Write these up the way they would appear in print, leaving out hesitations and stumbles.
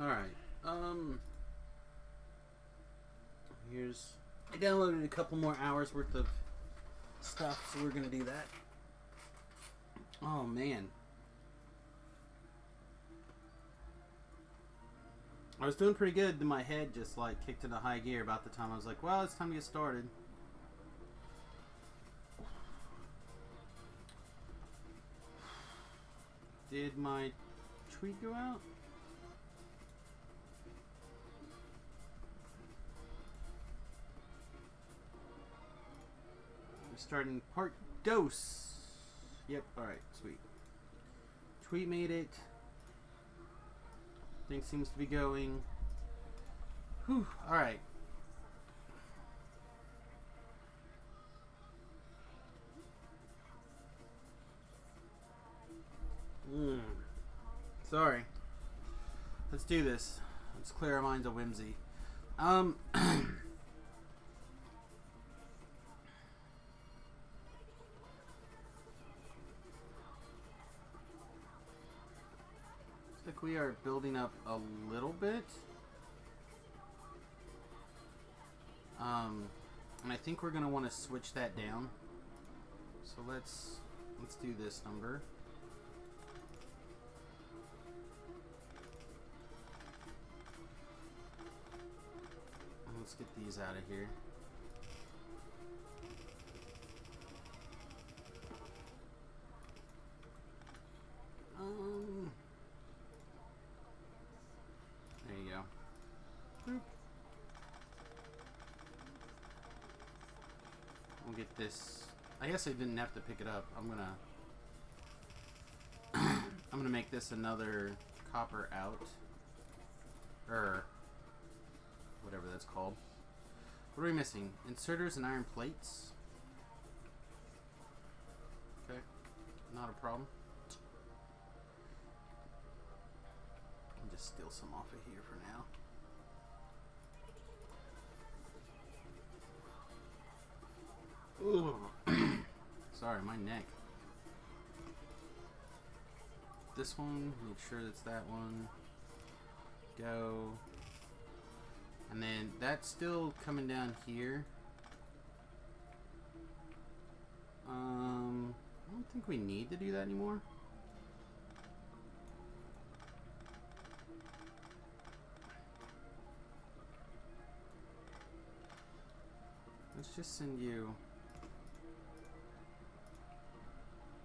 Alright. Here's... I downloaded a couple more hours worth of stuff, so we're gonna do that. Oh, man. I was doing pretty good, then my head just, like, kicked into high gear about the time I was like, well, it's time to get started. Did my tweet go out? We're starting part dose. Yep, alright, sweet. Tweet made it. Thing seems to be going. Whew, alright. Sorry. Let's do this. Let's clear our minds of whimsy. Looks like we are building up a little bit. And I think we're gonna want to switch that down. So let's do this number. Let's get these out of here. There you go. Boop. We'll get this. I guess I didn't have to pick it up. I'm gonna make this another copper out. Whatever that's called. What are we missing? Inserters and iron plates. Okay, not a problem. I'll just steal some off of here for now. Ooh. Sorry, my neck. This one, make sure that's that one. Go. And then that's still coming down here. I don't think we need to do that anymore. Let's just send you.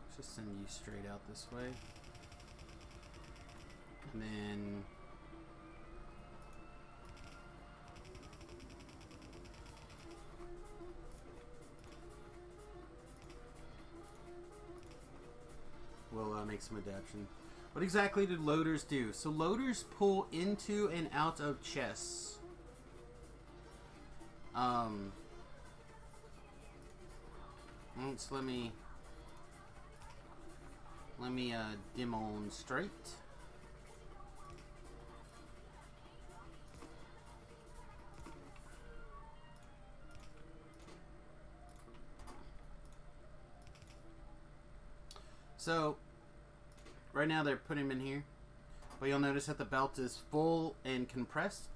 Let's just send you straight out this way. And then. We'll make some adaptation. What exactly did loaders do? So loaders pull into and out of chests. So let me dim on straight. So, right now they're putting him in here. But you'll notice that the belt is full and compressed.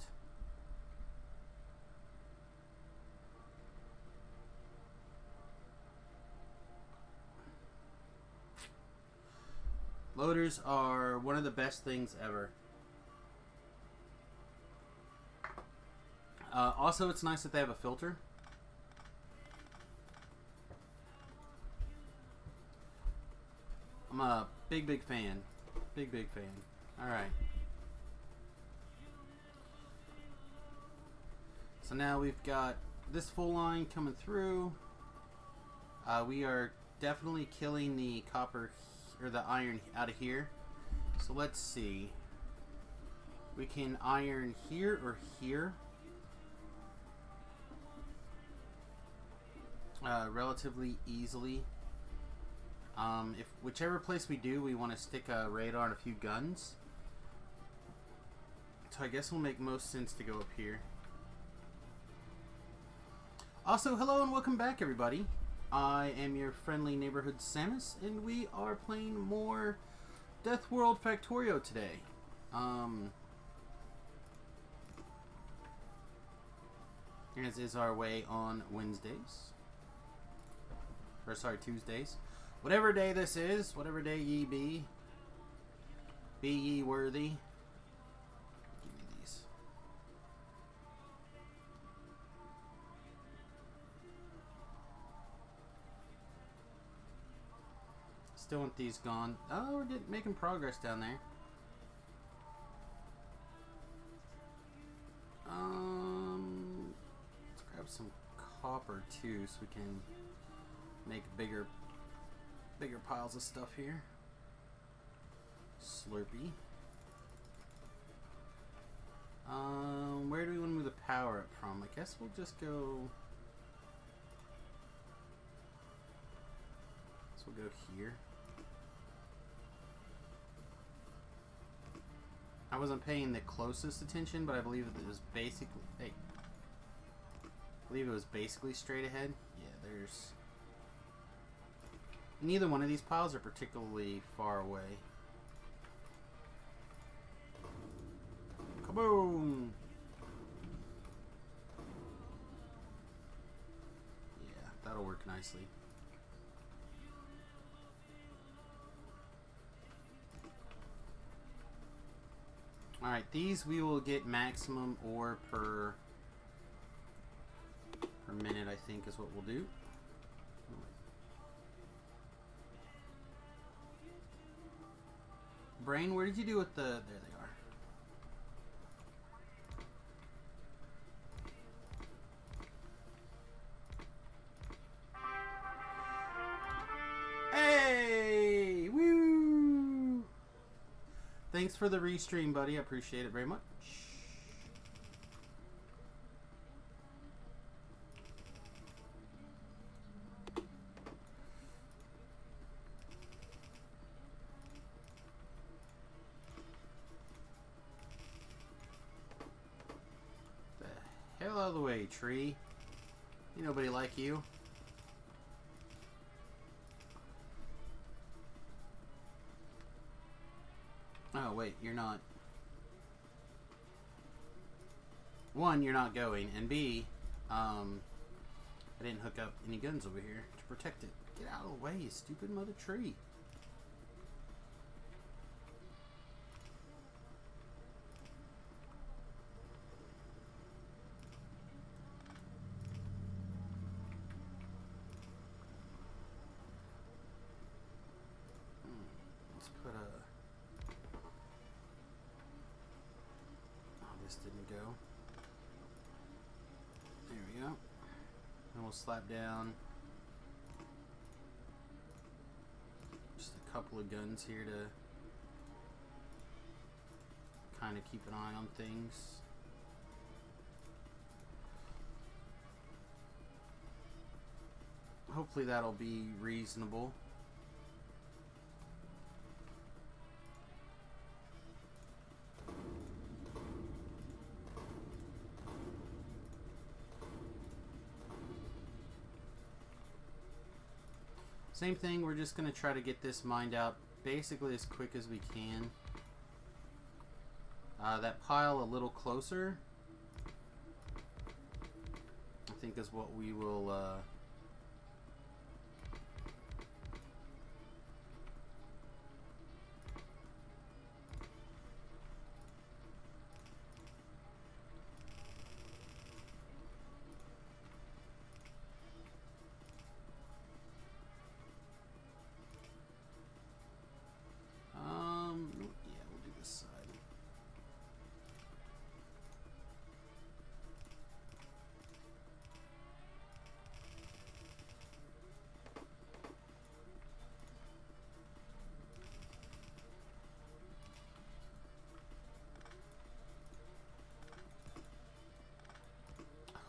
Loaders are one of the best things ever. Also, it's nice that they have a filter. I'm a big fan. Big fan. Alright. So now we've got this full line coming through. We are definitely killing the copper or the iron out of here. So let's see. We can iron here or here. Relatively easily. If whichever place we do, we want to stick a radar and a few guns. So I guess it'll make most sense to go up here. Also, hello and welcome back, everybody. I am your friendly neighborhood Samius, and we are playing more Death World Factorio today. As is our way on Wednesdays. Or sorry, Tuesdays. Whatever day this is, whatever day ye be ye worthy. Give me these. Still want these gone. Oh, we're making progress down there. Let's grab some copper too, so we can make bigger piles of stuff here. Slurpee. Where do we want to move the power up from? I guess we'll just go. So we'll go here. I wasn't paying the closest attention, but I believe it was basically. Hey, I believe it was basically straight ahead. Yeah, there's. Neither one of these piles are particularly far away. Kaboom! Yeah, that'll work nicely. Alright, these we will get maximum ore per minute, I think is what we'll do. Brain, where did you do with the... There they are. Hey! Woo! Thanks for the restream, buddy. I appreciate it very much. Hell out of the way, tree. Ain't nobody like you. Oh, wait, you're not. One, you're not going, and B, I didn't hook up any guns over here to protect it. Get out of the way, you stupid mother tree. Let's put a... Oh, this didn't go. There we go. And we'll slap down just a couple of guns here to kind of keep an eye on things. Hopefully that'll be reasonable. Same thing, we're just going to try to get this mined out basically as quick as we can. That pile a little closer, I think, is what we will... yeah, we'll do this side.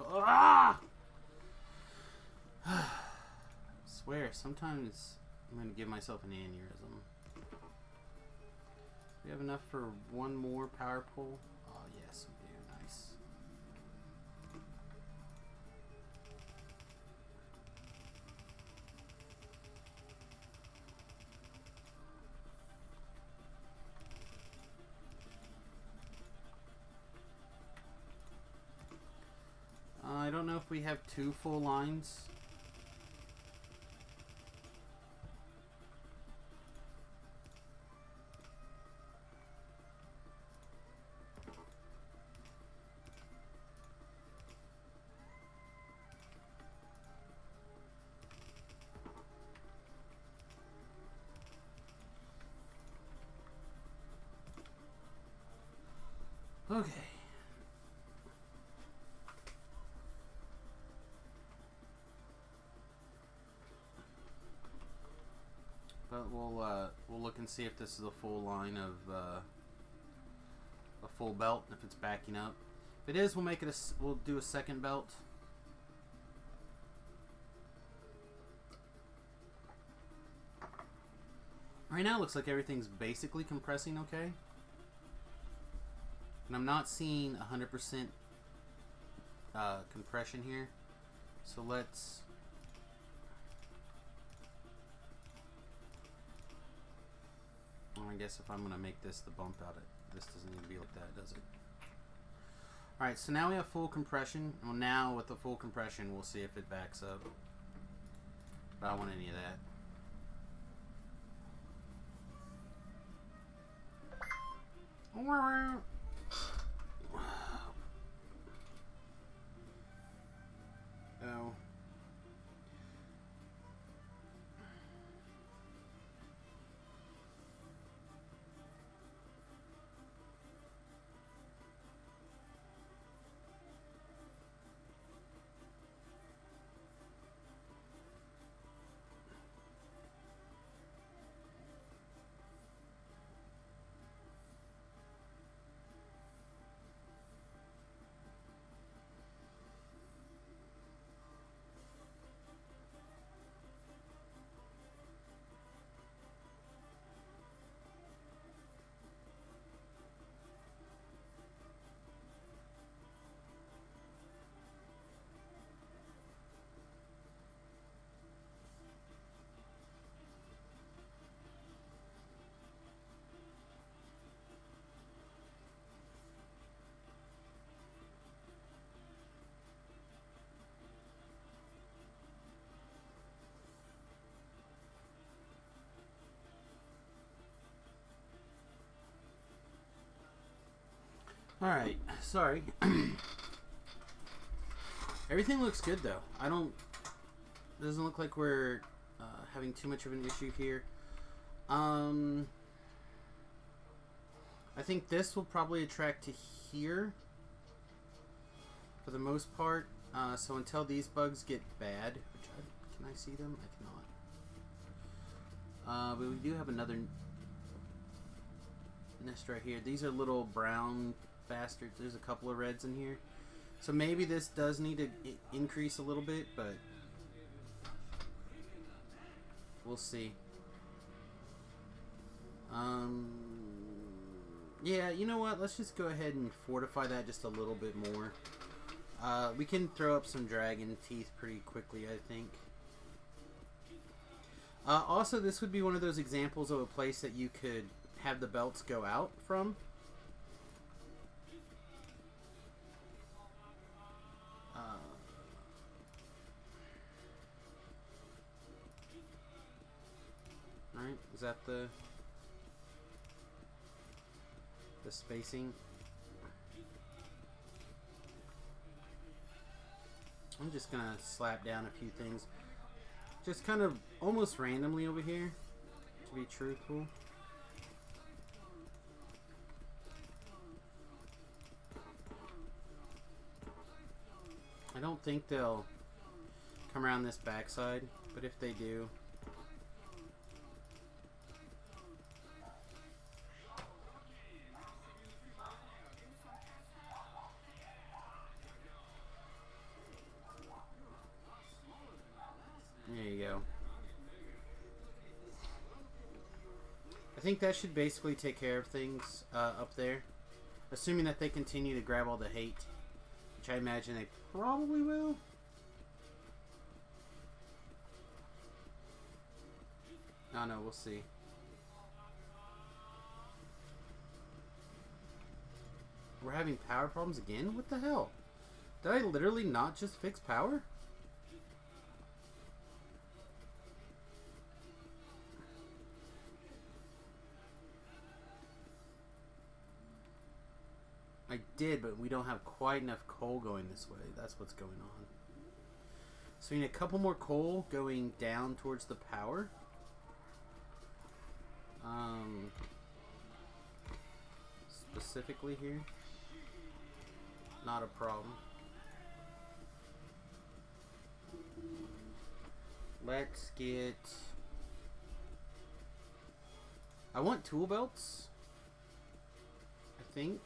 Ah! Swear, sometimes I'm going to give myself an aneurysm. We have enough for one more power pole? Oh, yes, we do. Nice. I don't if we have 2 full lines. Okay. But we'll look and see if this is a full line of a full belt, if it's backing up. If it is, we'll do a second belt. Right now it looks like everything's basically compressing okay. And I'm not seeing 100% compression here. So let's... Well, I guess if I'm going to make this the bump out, this doesn't need to be like that, does it? Alright, so now we have full compression. Well, now with the full compression, we'll see if it backs up. But I don't want any of that. Oh. Alright, sorry. Everything looks good though. Doesn't look like we're having too much of an issue here. I think this will probably attract to here for the most part. So until these bugs get bad, can I see them? I cannot. But we do have another nest right here. These are little brown bastards. There's a couple of reds in here. So maybe this does need to increase a little bit, but we'll see. Yeah, you know what? Let's just go ahead and fortify that just a little bit more. We can throw up some dragon teeth pretty quickly, I think. Also, this would be one of those examples of a place that you could have the belts go out from. Alright, is that the spacing? I'm just gonna slap down a few things. Just kind of almost randomly over here, to be truthful. I don't think they'll come around this backside, but if they do... There you go. I think that should basically take care of things up there. Assuming that they continue to grab all the hate. Which I imagine they probably will. Oh no, we'll see. We're having power problems again? What the hell? Did I literally not just fix power? I did, but we don't have quite enough coal going this way. That's what's going on. So we need a couple more coal going down towards the power. Specifically here. Not a problem. Let's get... I want tool belts. I think.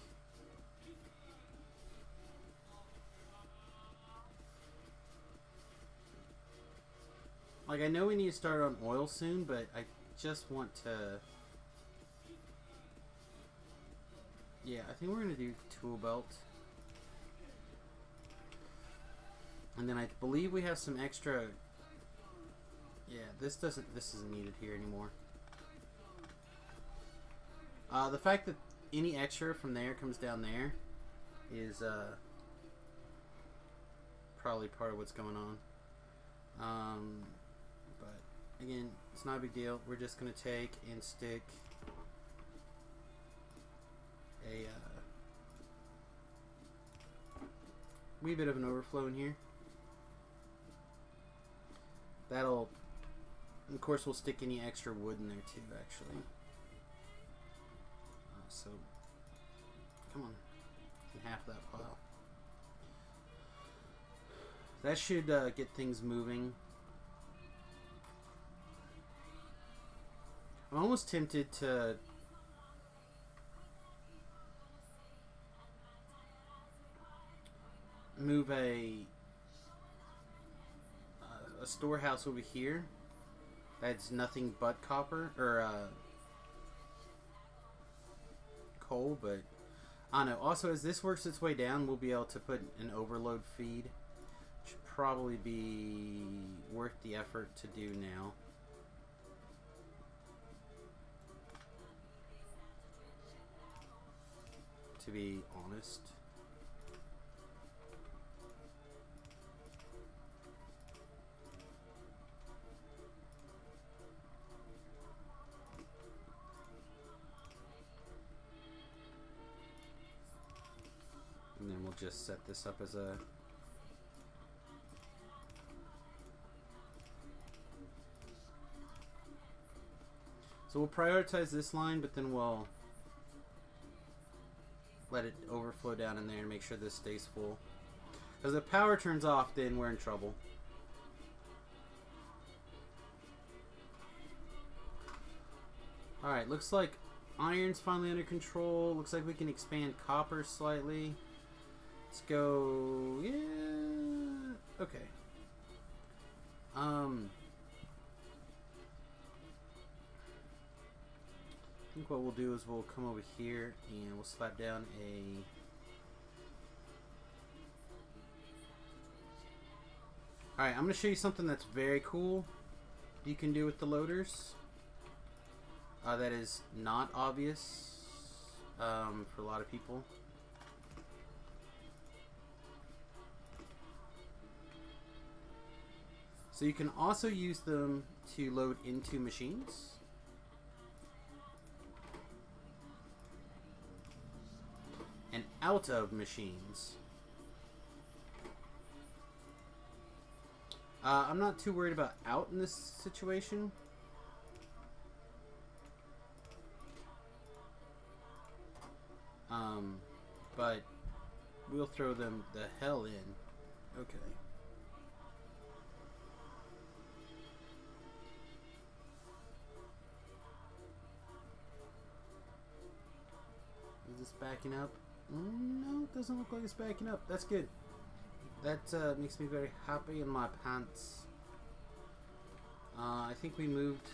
Like, I know we need to start on oil soon, but I just want to... Yeah, I think we're going to do tool belt. And then I believe we have some extra... Yeah, this isn't needed here anymore. The fact that any extra from there comes down there is probably part of what's going on. But again, it's not a big deal. We're just going to take and stick a wee bit of an overflow in here. That'll, of course, we'll stick any extra wood in there too, actually. So, come on, in half that pile. That should get things moving. I'm almost tempted to move a storehouse over here that's nothing but copper or coal, but I don't know. Also, as this works its way down, we'll be able to put an overload feed. Should probably be worth the effort to do now. To be honest. And then we'll just set this up as a... So we'll prioritize this line, but then we'll let it overflow down in there and make sure this stays full. Because if the power turns off, then we're in trouble. Alright, looks like iron's finally under control. Looks like we can expand copper slightly. Let's go... Yeah... Okay. I think what we'll do is we'll come over here and we'll slap down a... Alright, I'm going to show you something that's very cool you can do with the loaders. That is not obvious for a lot of people. So you can also use them to load into machines. And out of machines. I'm not too worried about out in this situation. But we'll throw them the hell in. Okay. Is this backing up? No, it doesn't look like it's backing up. That's good. That makes me very happy in my pants. I think we moved...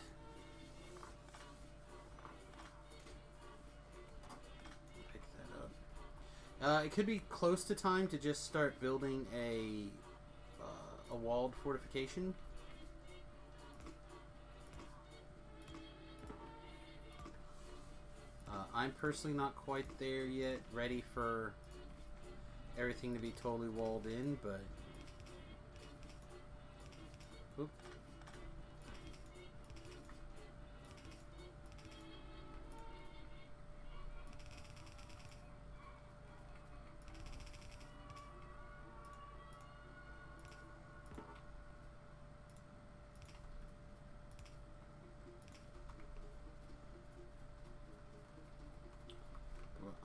Pick that up. It could be close to time to just start building a walled fortification. I'm personally not quite there yet, ready for everything to be totally walled in, but... Oop.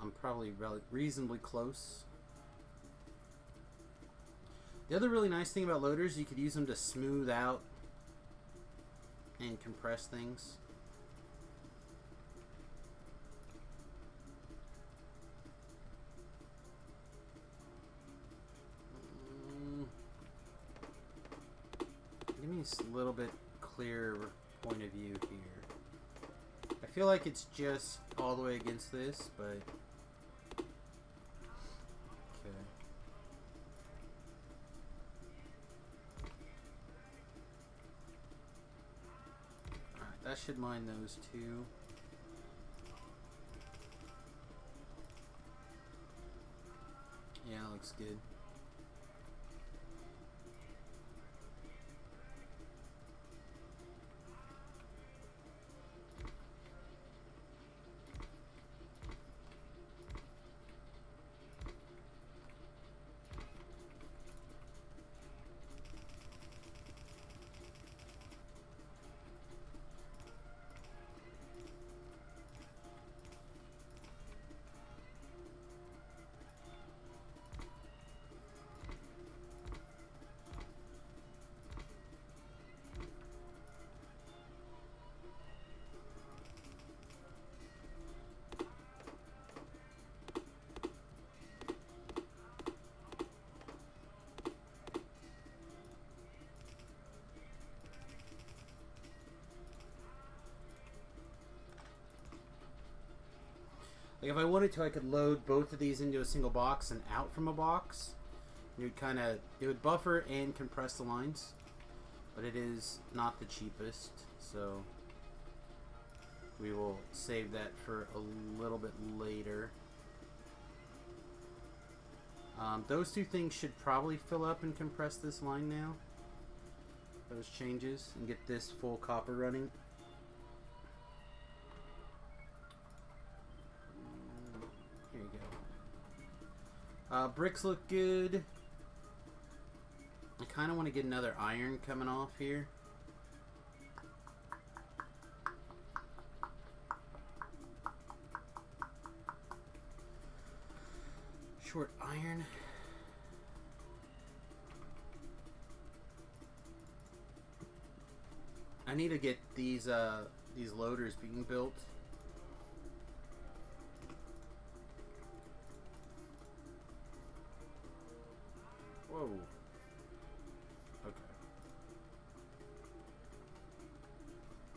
I'm probably reasonably close. The other really nice thing about loaders, you could use them to smooth out and compress things. Give me a little bit clearer point of view here. I feel like it's just all the way against this, but... That should line those two. Yeah, looks good. Like if I wanted to, I could load both of these into a single box and out from a box. It would buffer and compress the lines, but it is not the cheapest, so we will save that for a little bit later. Those two things should probably fill up and compress this line now. Those changes, and get this full copper running. Here you go. Bricks look good. I kind of want to get another iron coming off here. Short iron. I need to get these loaders being built. Whoa. Okay.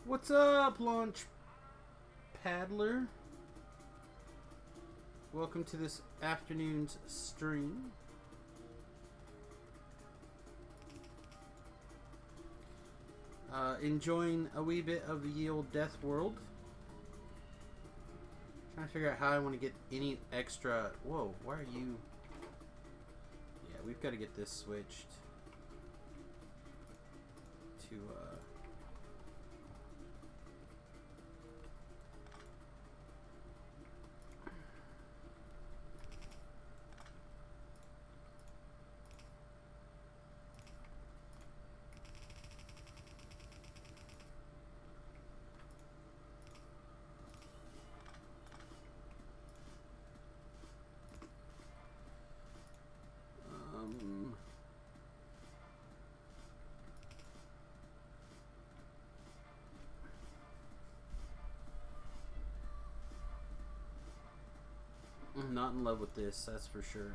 What's up, Launch Paddler? Welcome to this afternoon's stream. Enjoying a wee bit of the ye old death world. Trying to figure out how I want to get any extra... Whoa, why are you... Yeah, we've got to get this switched to... I'm not in love with this, that's for sure.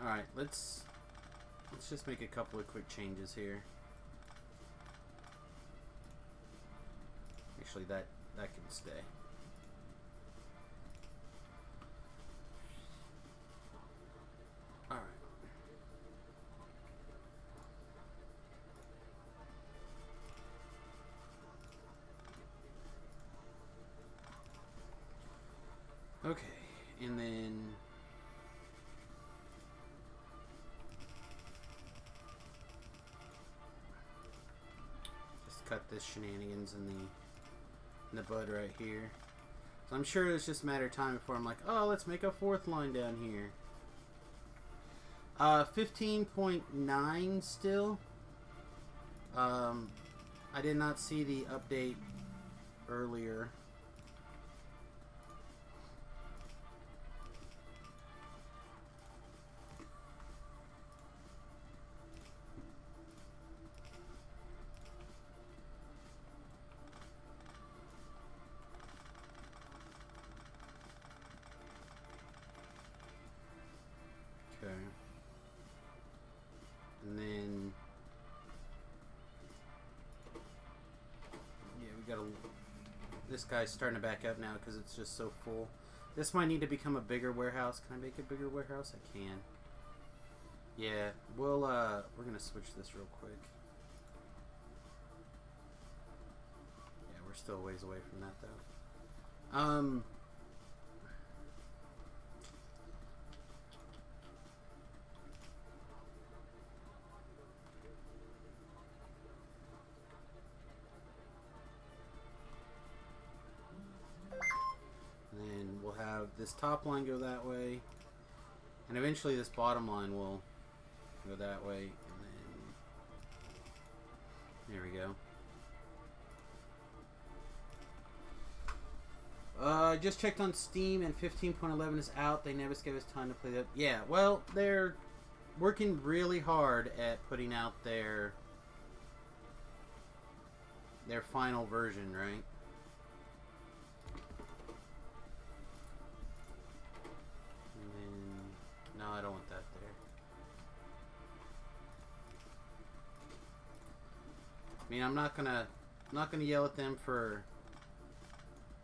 Alright, let's just make a couple of quick changes here. Actually, that can stay. And then just cut this shenanigans in the bud right here. So I'm sure it's just a matter of time before I'm like, oh, let's make a fourth line down here. 15.9 still. I did not see the update earlier. Okay. And then yeah, we gotta. This guy's starting to back up now because it's just so full. This might need to become a bigger warehouse. Can I make a bigger warehouse? I can. Yeah, we'll we're gonna switch this real quick. Yeah, we're still a ways away from that though. And we'll have this top line go that way, and eventually this bottom line will go that way, and then there we go. I just checked on Steam and 15.11 is out. They never gave us time to play that. Yeah, well, they're working really hard at putting out their final version, right? No, I don't want that there. I mean, I'm not gonna yell at them for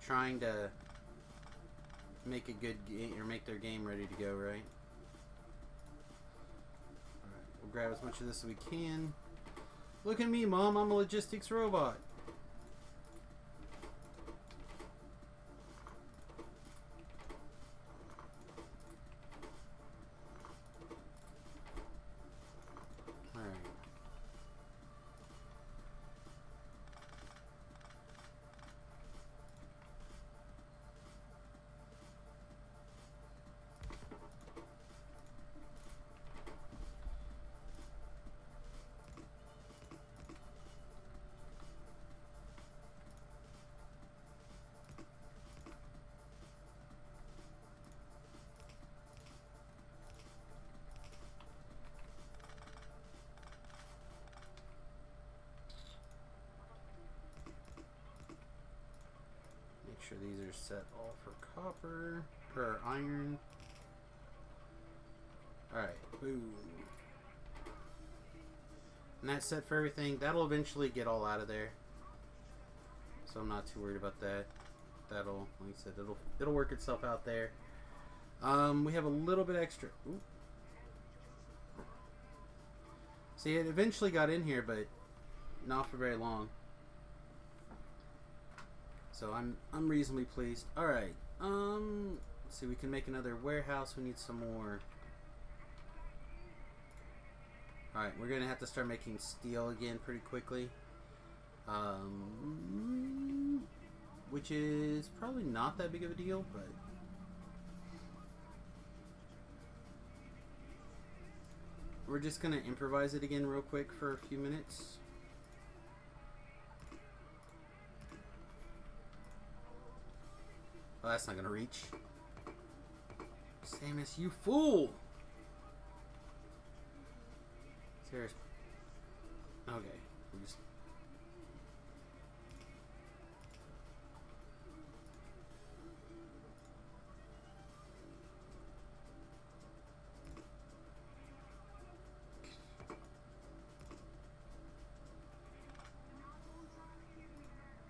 trying to make a good game or make their game ready to go, right? Alright, we'll grab as much of this as we can. Look at me, Mom, I'm a logistics robot. Sure these are set all for copper or iron. Alright, boom. And that's set for everything. That'll eventually get all out of there, so I'm not too worried about that. That'll, like I said, it'll work itself out there. We have a little bit extra. Ooh. See, it eventually got in here, but not for very long. So I'm reasonably pleased. All right. Let's see. We can make another warehouse. We need some more. All right. We're gonna have to start making steel again pretty quickly. Which is probably not that big of a deal, but we're just gonna improvise it again real quick for a few minutes. Oh, that's not gonna reach. Samius, you fool! Serious. Okay, we just.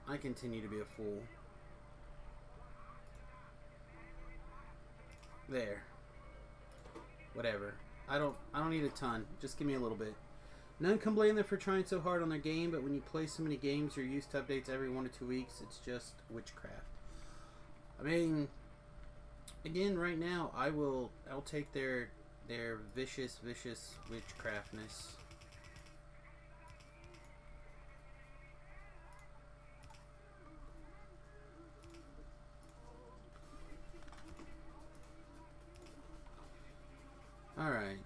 I continue to be a fool. There. Whatever. I don't need a ton. Just give me a little bit. None can blame them for trying so hard on their game, but when you play so many games, you're used to updates every 1 to 2 weeks. It's just witchcraft. I mean, Again, right now, I'll take their vicious witchcraftness. All right.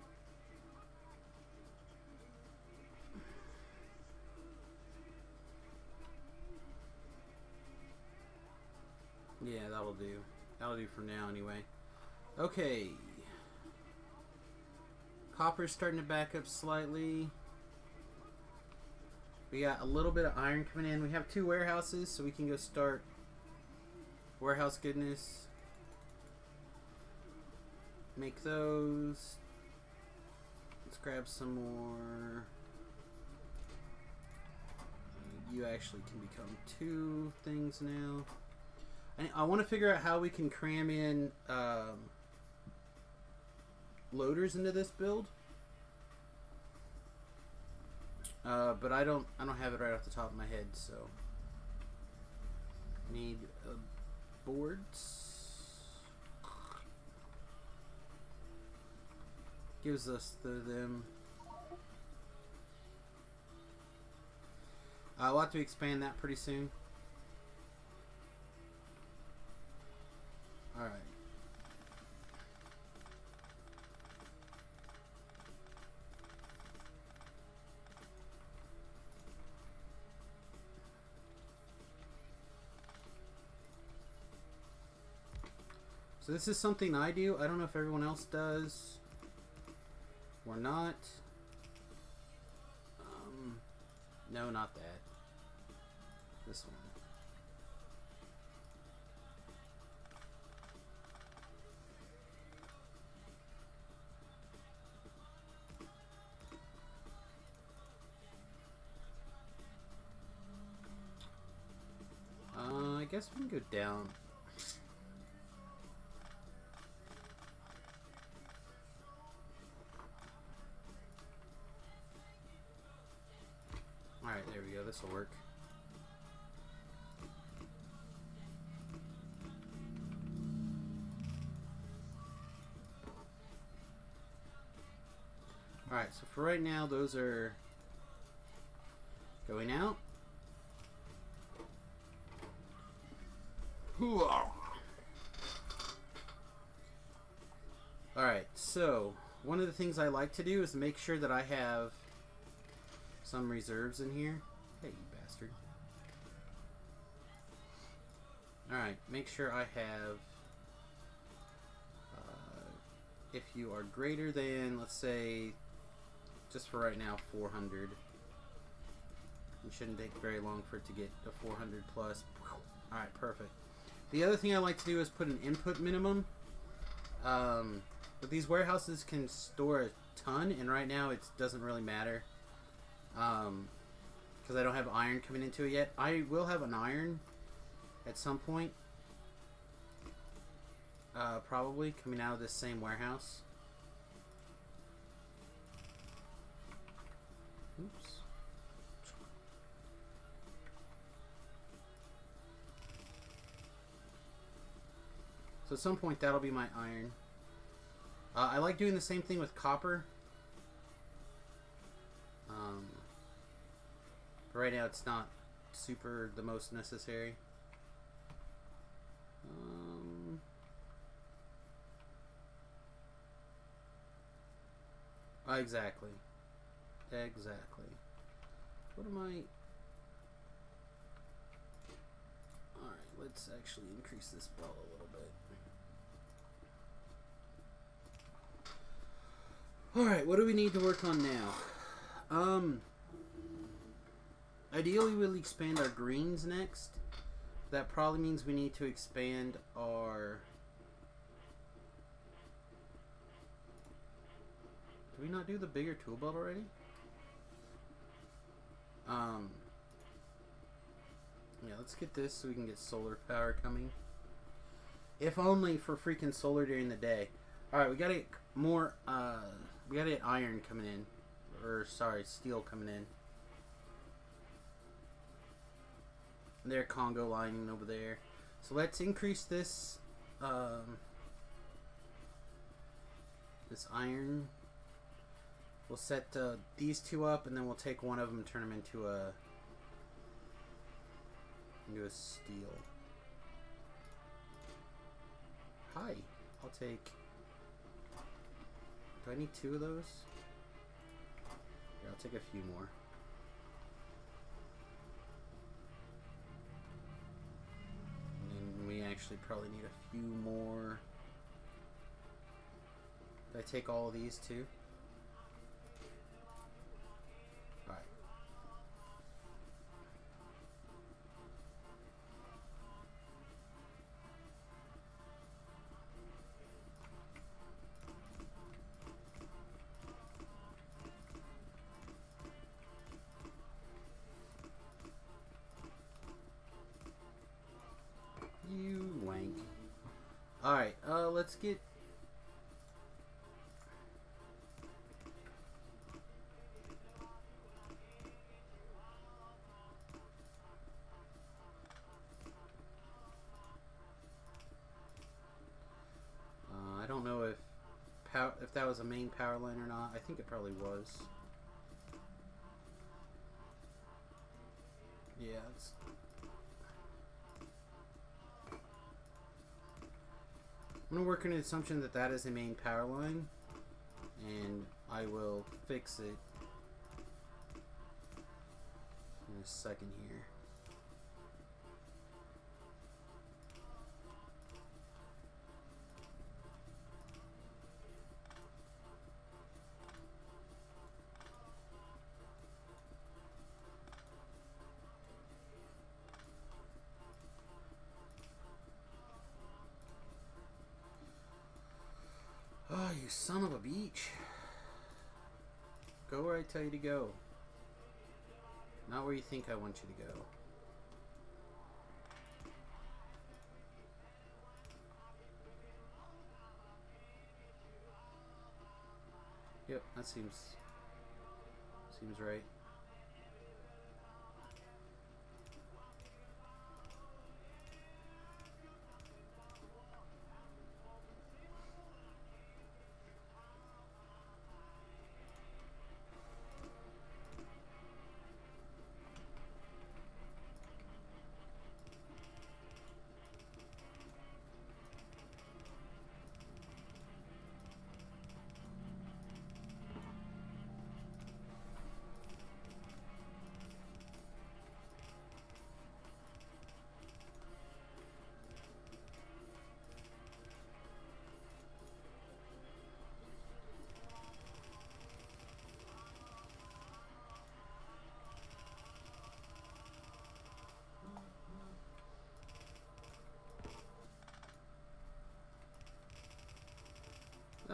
Yeah, that'll do. That'll do for now, anyway. Okay. Copper's starting to back up slightly. We got a little bit of iron coming in. We have 2 warehouses, so we can go start warehouse goodness. Make those. Let's grab some more. You actually can become 2 things now. I want to figure out how we can cram in loaders into this build, but I don't have it right off the top of my head. So need boards. Gives us them. We'll have to expand that pretty soon. All right. So this is something I do. I don't know if everyone else does or not. No, not that. This one. I guess we can go down. Alright, there we go. This will work. Alright, so for right now, those are going out. Alright, so one of the things I like to do is make sure that I have some reserves in here. Hey, you bastard. Alright, make sure I have, if you are greater than, let's say, just for right now, 400. It shouldn't take very long for it to get a 400 plus. Alright, perfect. The other thing I like to do is put an input minimum. But these warehouses can store a ton, and right now it doesn't really matter. Because I don't have iron coming into it yet. I will have an iron at some point. Probably coming out of this same warehouse. Oops. So at some point that'll be my iron. I like doing the same thing with copper. Right now it's not super the most necessary. Exactly. Exactly. What am I... Alright, let's actually increase this ball a little bit. Alright, what do we need to work on now? Ideally we'll expand our greens next. That probably means we need to expand our... Did we not do the bigger tool belt already? Yeah, let's get this so we can get solar power coming. If only for freaking solar during the day. Alright, we gotta get more, we gotta get iron coming in. Or, sorry, steel coming in. They're Congo lining over there. So let's increase this, this iron. We'll set these two up, and then we'll take one of them and turn them into a steel. Hi. I'll take... Do I need two of those? Here, I'll take a few more. And then we actually probably need a few more. Did I take all of these too? Alright. You wank. Alright, let's get... I don't know if that was a main power line or not. I think it probably was. Yeah, it's... I'm going to work on the assumption that that is a main power line, and I will fix it in a second here. Oh, you son of a beach. Go where I tell you to go. Not where you think I want you to go. Yep, that seems right.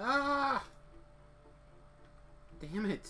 Ah! Damn it.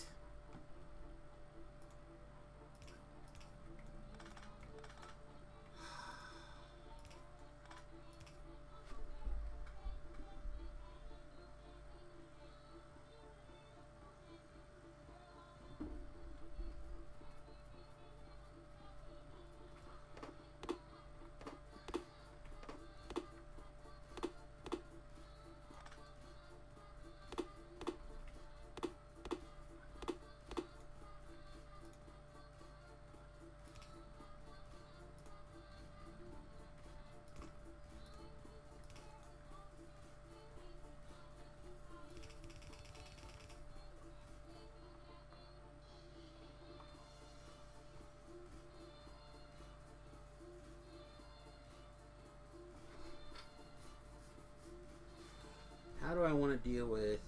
How do I want to deal with...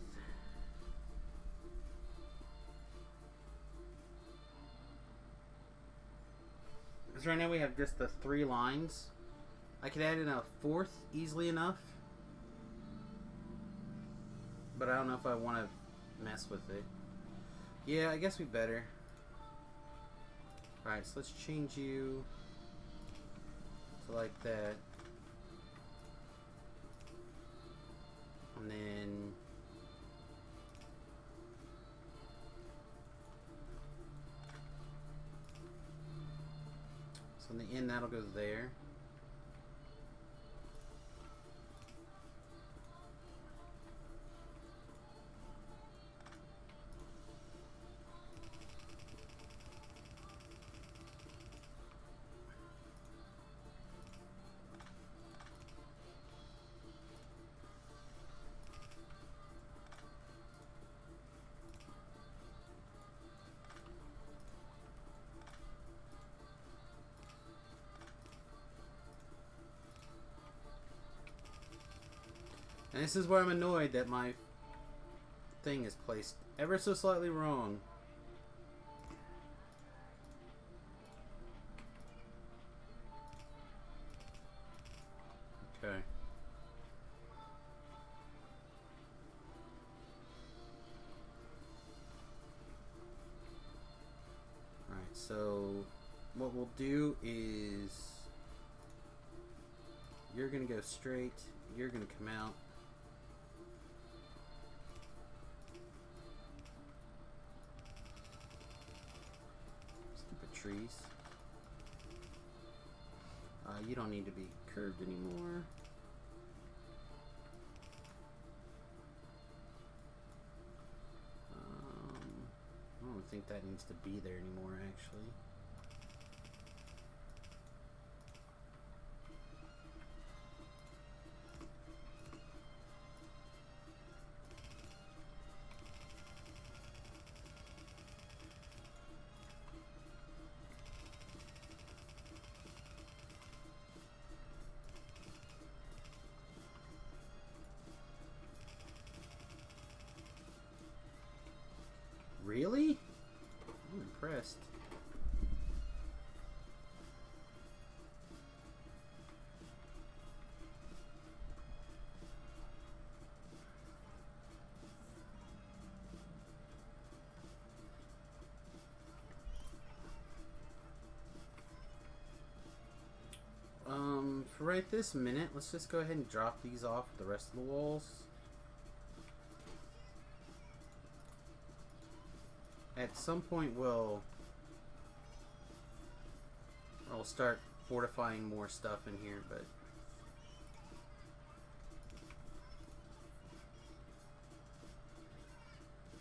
Because right now we have just the 3 lines. I could add in a 4th easily enough. But I don't know if I want to mess with it. Yeah, I guess we better. Alright, so let's change you to like that. And then so in the end that'll go there. And this is where I'm annoyed that my thing is placed ever so slightly wrong. Okay. Alright, so what we'll do is you're gonna go straight, you're gonna come out. Stupid trees. You don't need to be curved anymore. I don't think that needs to be there anymore, actually. Really? I'm impressed. For right this minute, let's just go ahead and drop these off the rest of the walls. At some point we'll start fortifying more stuff in here, but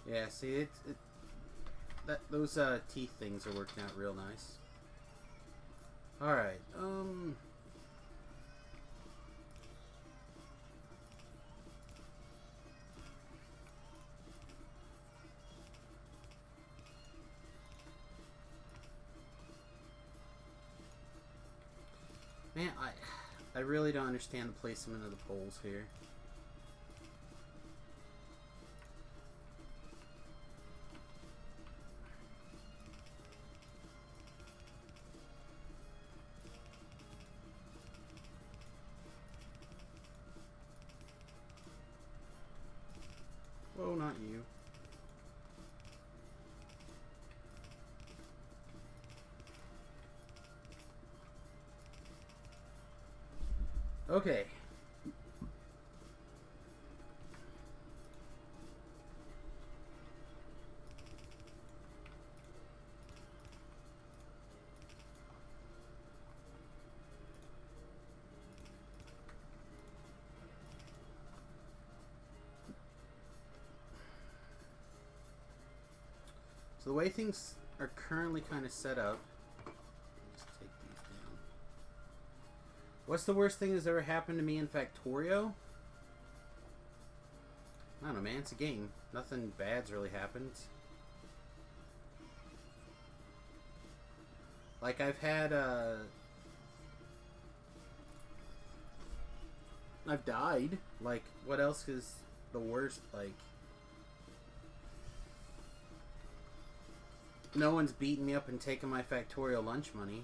yeah, see those teeth things are working out real nice. All right, man, I really don't understand the placement of the poles here. Oh, not you. Okay. So the way things are currently kind of set up, let's take these down. What's the worst thing that's ever happened to me in Factorio? I don't know, man. It's a game. Nothing bad's really happened. Like, I've had, I've died. Like, what else is the worst? Like, no one's beating me up and taking my Factorio lunch money.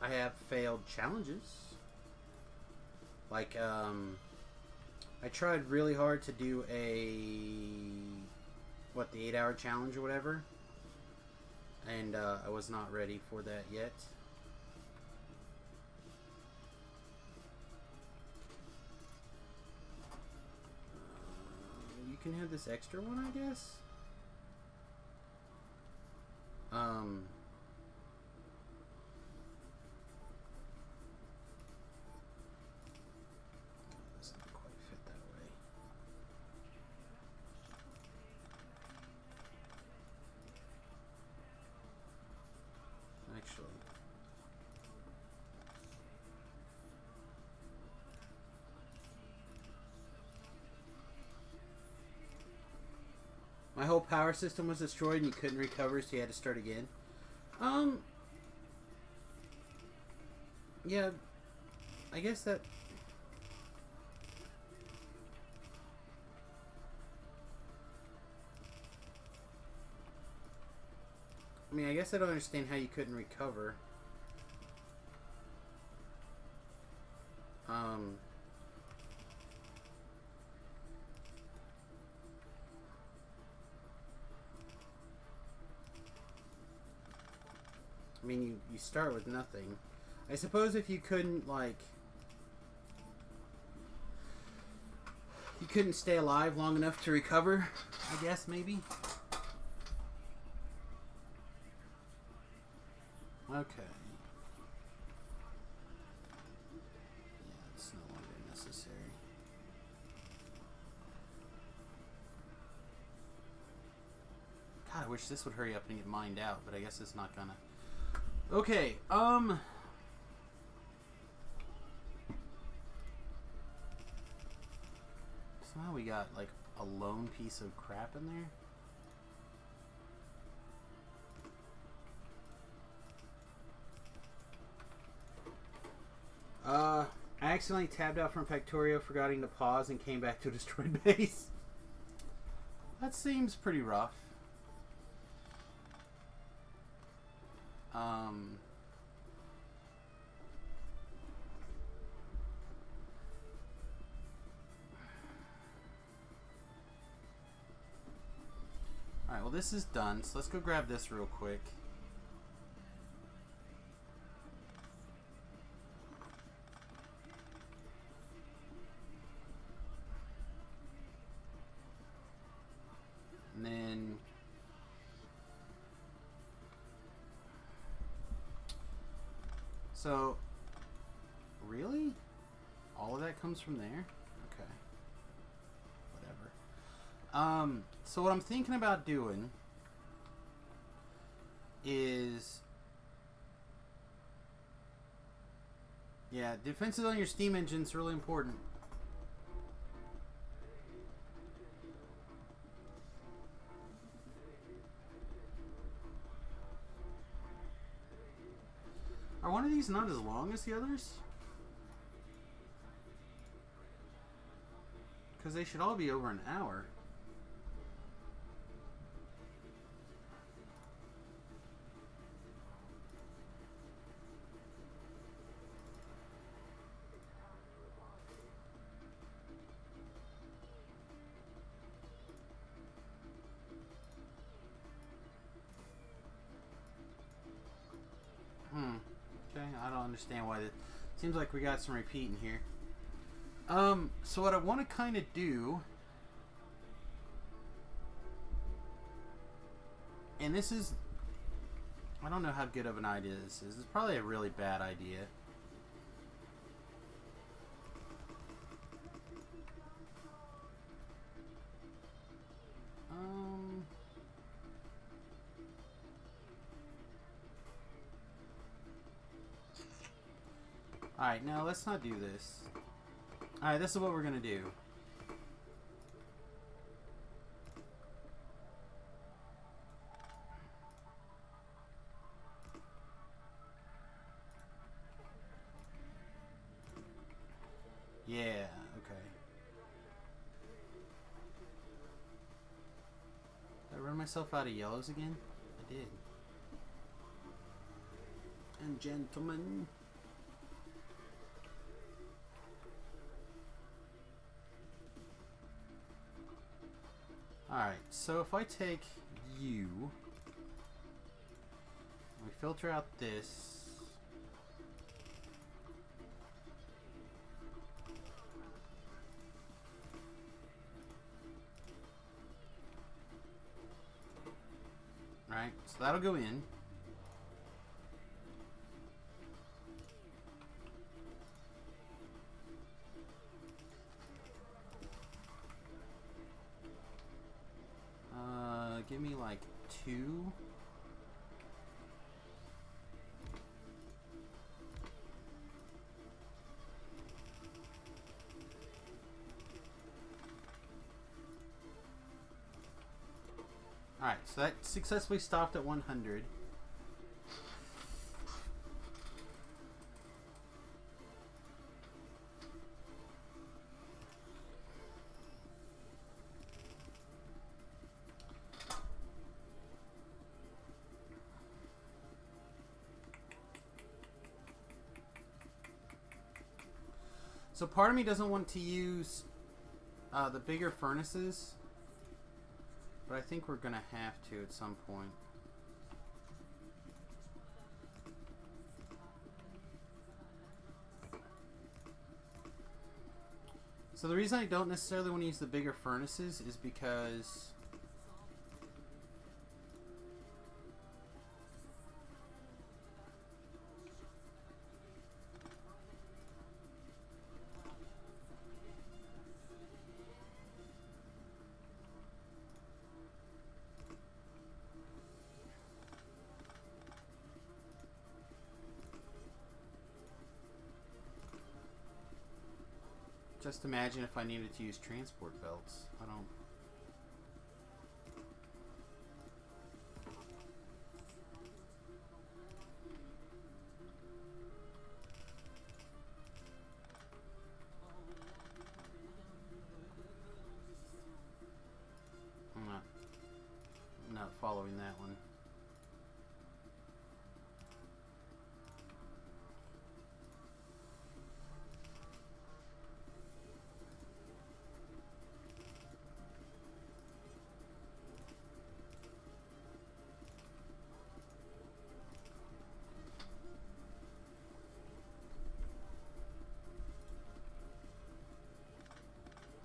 I have failed challenges. Like, I tried really hard to do the 8-hour challenge or whatever. And, I was not ready for that yet. You can have this extra one, I guess? Doesn't quite fit that way. Actually, My whole power system was destroyed and you couldn't recover, so you had to start again. Yeah, I guess that... I mean, I guess I don't understand how you couldn't recover. I mean, you start with nothing. I suppose if you couldn't, like... You couldn't stay alive long enough to recover, I guess, maybe? Okay. Yeah, it's no longer necessary. God, I wish this would hurry up and get mined out, but I guess it's not gonna. Okay, so now we got, like, a lone piece of crap in there. I accidentally tabbed out from Factorio, forgetting to pause, and came back to a destroyed base. That seems pretty rough. Alright, well this is done, so let's go grab this real quick. And then... So... Really? All of that comes from there? Okay. Whatever. So what I'm thinking about doing is... Yeah, defenses on your steam engine is really important. Are one of these not as long as the others? Because they should all be over an hour. Okay, I don't understand why that... Seems like we got some repeating here. So what I want to kind of do... And this is... I don't know how good of an idea this is. It's probably a really bad idea. Alright, now let's not do this. Alright, this is what we're gonna do. Yeah, okay. Did I run myself out of yellows again? I did. And gentlemen... Alright, so if I take you, we filter out this. Right, so that'll go in. Give me like 2. Alright, so that successfully stopped at 100. So part of me doesn't want to use the bigger furnaces, but I think we're going to have to at some point. So the reason I don't necessarily want to use the bigger furnaces is because just imagine if I needed to use transport belts. I don't... I'm not following that one.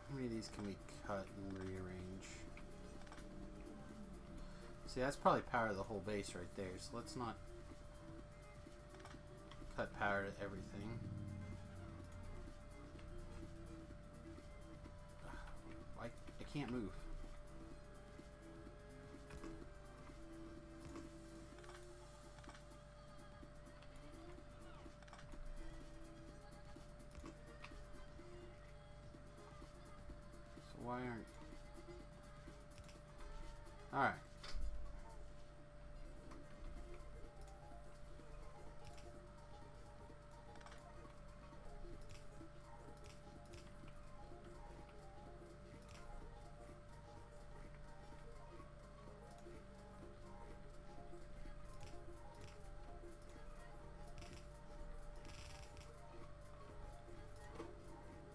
How many of these can we cut and rearrange? See, that's probably power to the whole base right there, so let's not cut power to everything. I can't move. So why aren't... Alright.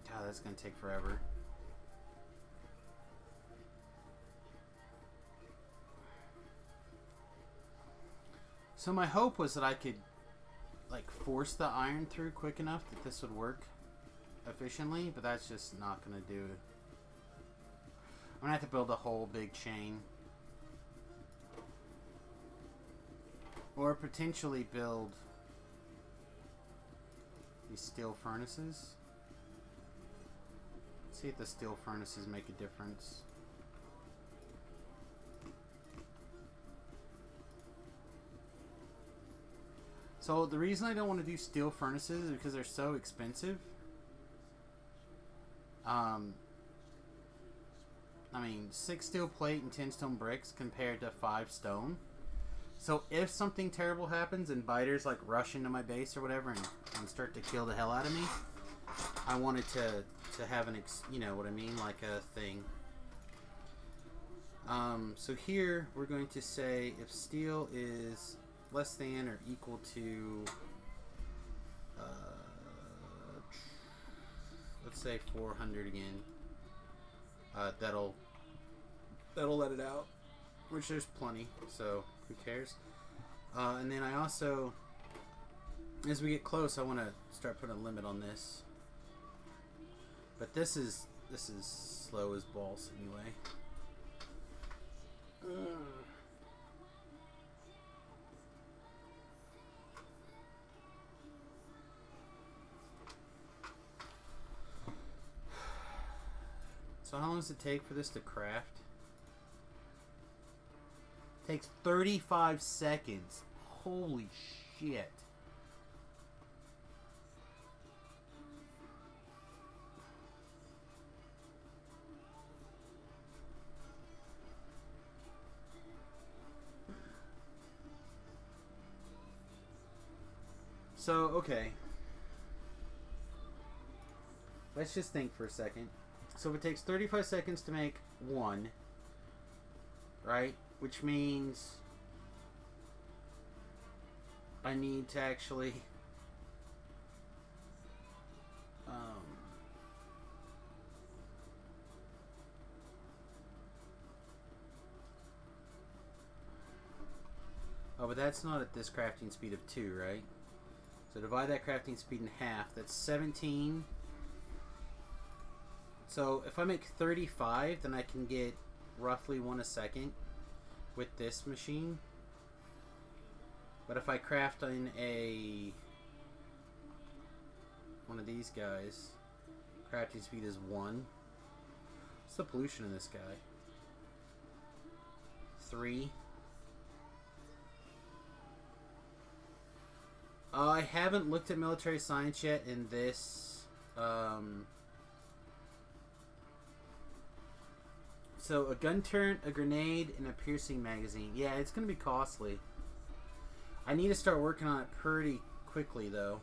God, that's gonna take forever. So my hope was that I could like force the iron through quick enough that this would work efficiently, but that's just not gonna do it. I'm gonna have to build a whole big chain. Or potentially build these steel furnaces. See if the steel furnaces make a difference. So the reason I don't want to do steel furnaces is because they're so expensive. I mean, 6 steel plate and 10 stone bricks compared to 5 stone. So if something terrible happens and biters like rush into my base or whatever and start to kill the hell out of me, I wanted to have an you know what I mean, like a thing. So here we're going to say if steel is less than or equal to let's say 400 again, that'll let it out, which there's plenty, so who cares. And then I also, as we get close, I want to start putting a limit on this, but this is slow as balls anyway. So how long does it take for this to craft? It takes 35 seconds. Holy shit. So, okay. Let's just think for a second. So it takes 35 seconds to make one, right? Which means I need to actually oh, but that's not at this crafting speed of 2, right? So divide that crafting speed in half. That's 17. So if I make 35, then I can get roughly 1 a second with this machine. But if I craft in one of these guys, crafting speed is 1. What's the pollution in this guy? 3. I haven't looked at military science yet in this. So a gun turret, a grenade, and a piercing magazine. Yeah, it's going to be costly. I need to start working on it pretty quickly, though.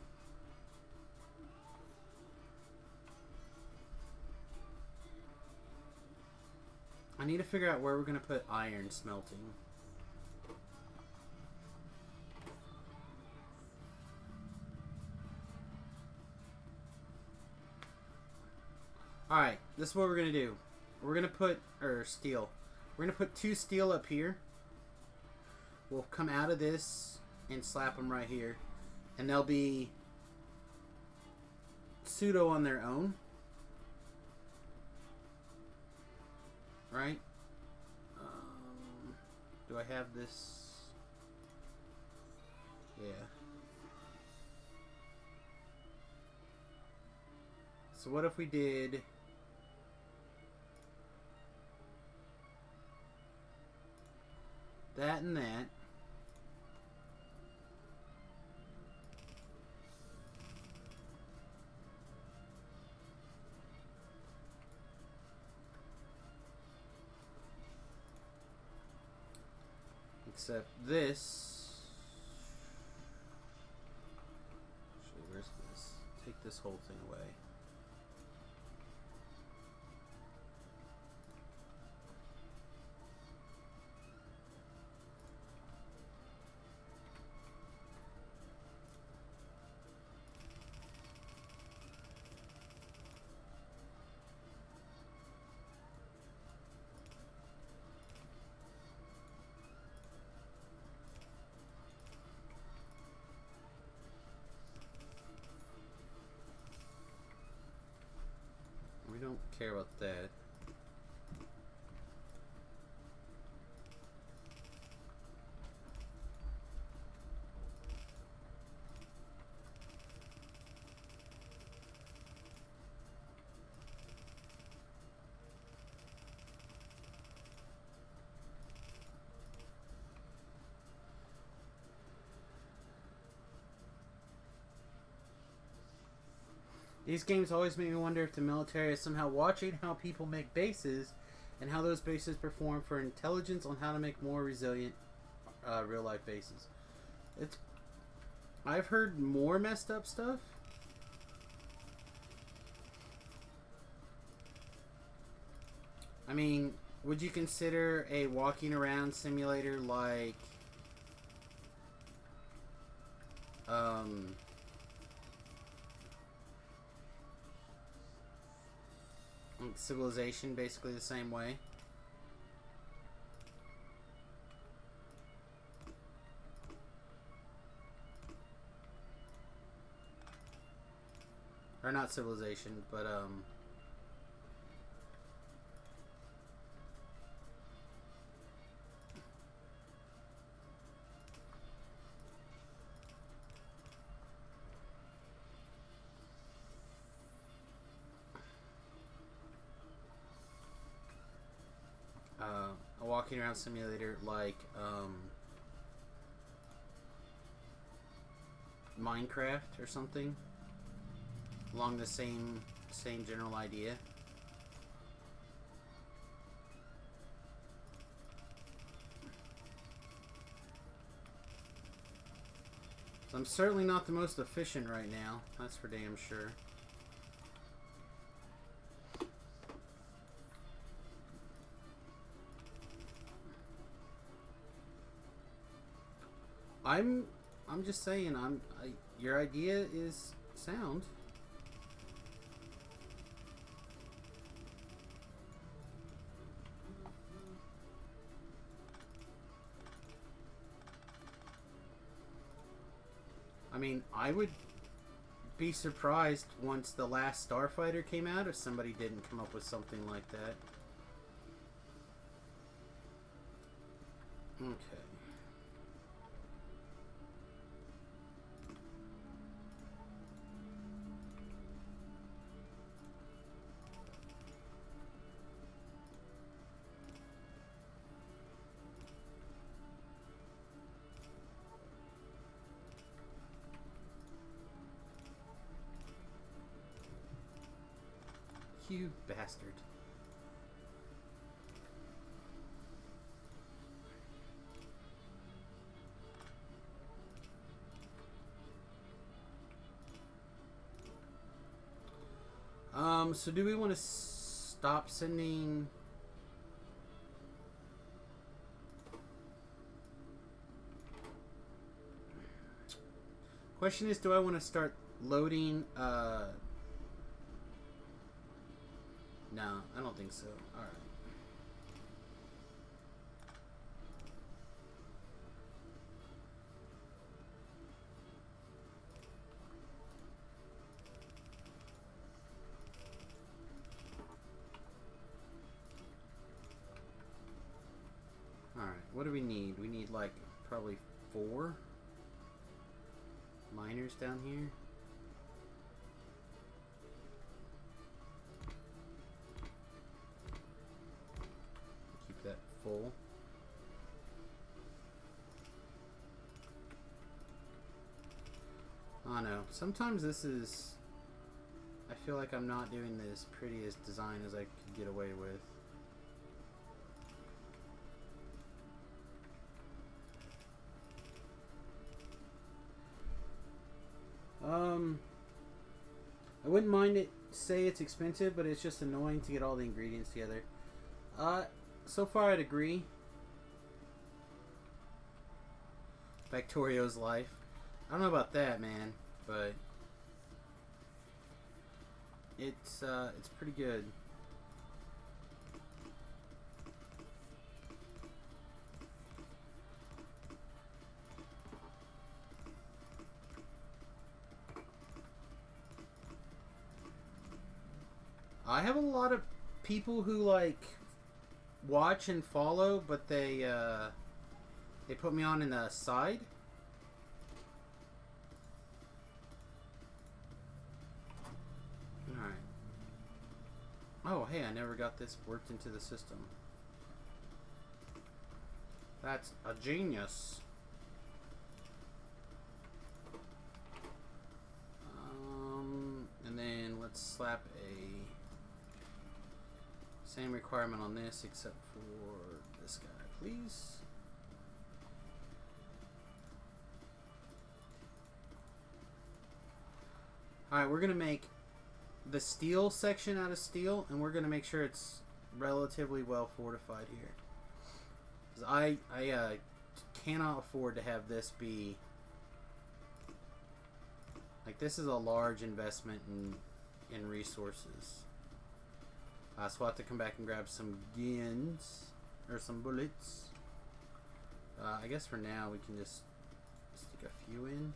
I need to figure out where we're going to put iron smelting. Alright, this is what we're going to do. We're going to put, steel. We're going to put 2 steel up here. We'll come out of this and slap them right here. And they'll be pseudo on their own. Right? Do I have this? Yeah. So what if we did that and that? Except this. Actually, where's this? Take this whole thing away. We don't care about that. These games always make me wonder if the military is somehow watching how people make bases and how those bases perform for intelligence on how to make more resilient real-life bases. I've heard more messed up stuff. I mean, would you consider a walking around simulator like Civilization basically the same way? Or not Civilization, but a walking around simulator like Minecraft or something along the same general idea. So I'm certainly not the most efficient right now. That's for damn sure. I'm just saying. Your idea is sound. I mean, I would be surprised once the last Starfighter came out if somebody didn't come up with something like that. Okay. You bastard. So do we want to stop sending... Question is, do I want to start loading, No, I don't think so. Alright. Alright, what do we need? We need like probably 4 miners down here. Keep that full. I know. Sometimes this is... I feel like I'm not doing the prettiest design as I could get away with. I wouldn't mind it, say it's expensive, but it's just annoying to get all the ingredients together. So far I'd agree. Factorio's life. I don't know about that, man, but it's pretty good. I have a lot of people who like watch and follow, but they put me on in the side. Alright. Oh, hey, I never got this worked into the system. That's a genius. And then let's slap a same requirement on this except for this guy, please. Alright, we're going to make the steel section out of steel, and we're going to make sure it's relatively well fortified here. Because I cannot afford to have this be... Like, this is a large investment in resources. So we'll have to come back and grab some guns, or some bullets. I guess for now we can just stick a few in.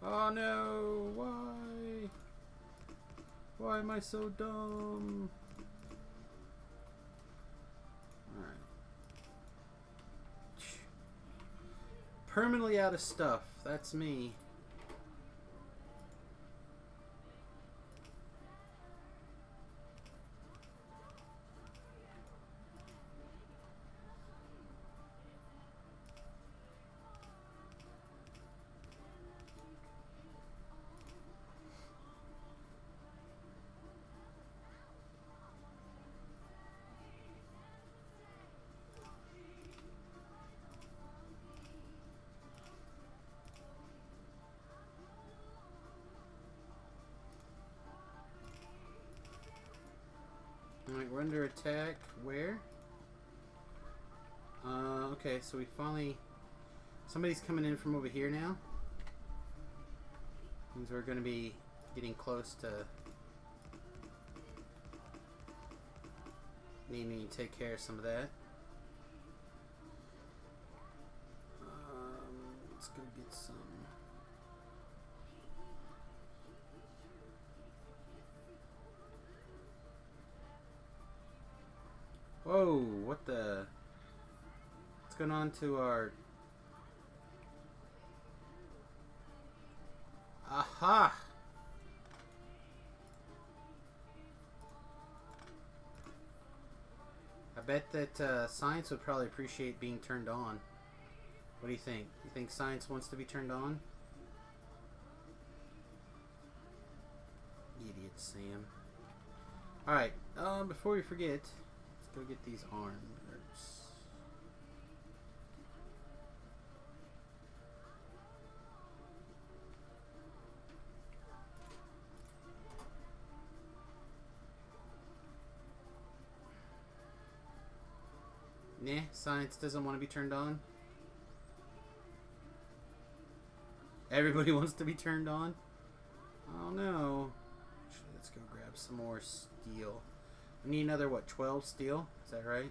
Oh no, why? Why am I so dumb? Alright. Permanently out of stuff. That's me. Alright, we're under attack. Where? Okay, so we finally... Somebody's coming in from over here now. Means we're going to be getting close to needing to take care of some of that. Let's go get some... Whoa, what the... What's going on to our... Aha! I bet that Science would probably appreciate being turned on. What do you think? You think Science wants to be turned on? Idiot Sam. Alright, before we forget, let's go get these arms. Nah, Science doesn't want to be turned on. Everybody wants to be turned on? Oh no. Actually, let's go grab some more steel. We need another, what, 12 steel? Is that right?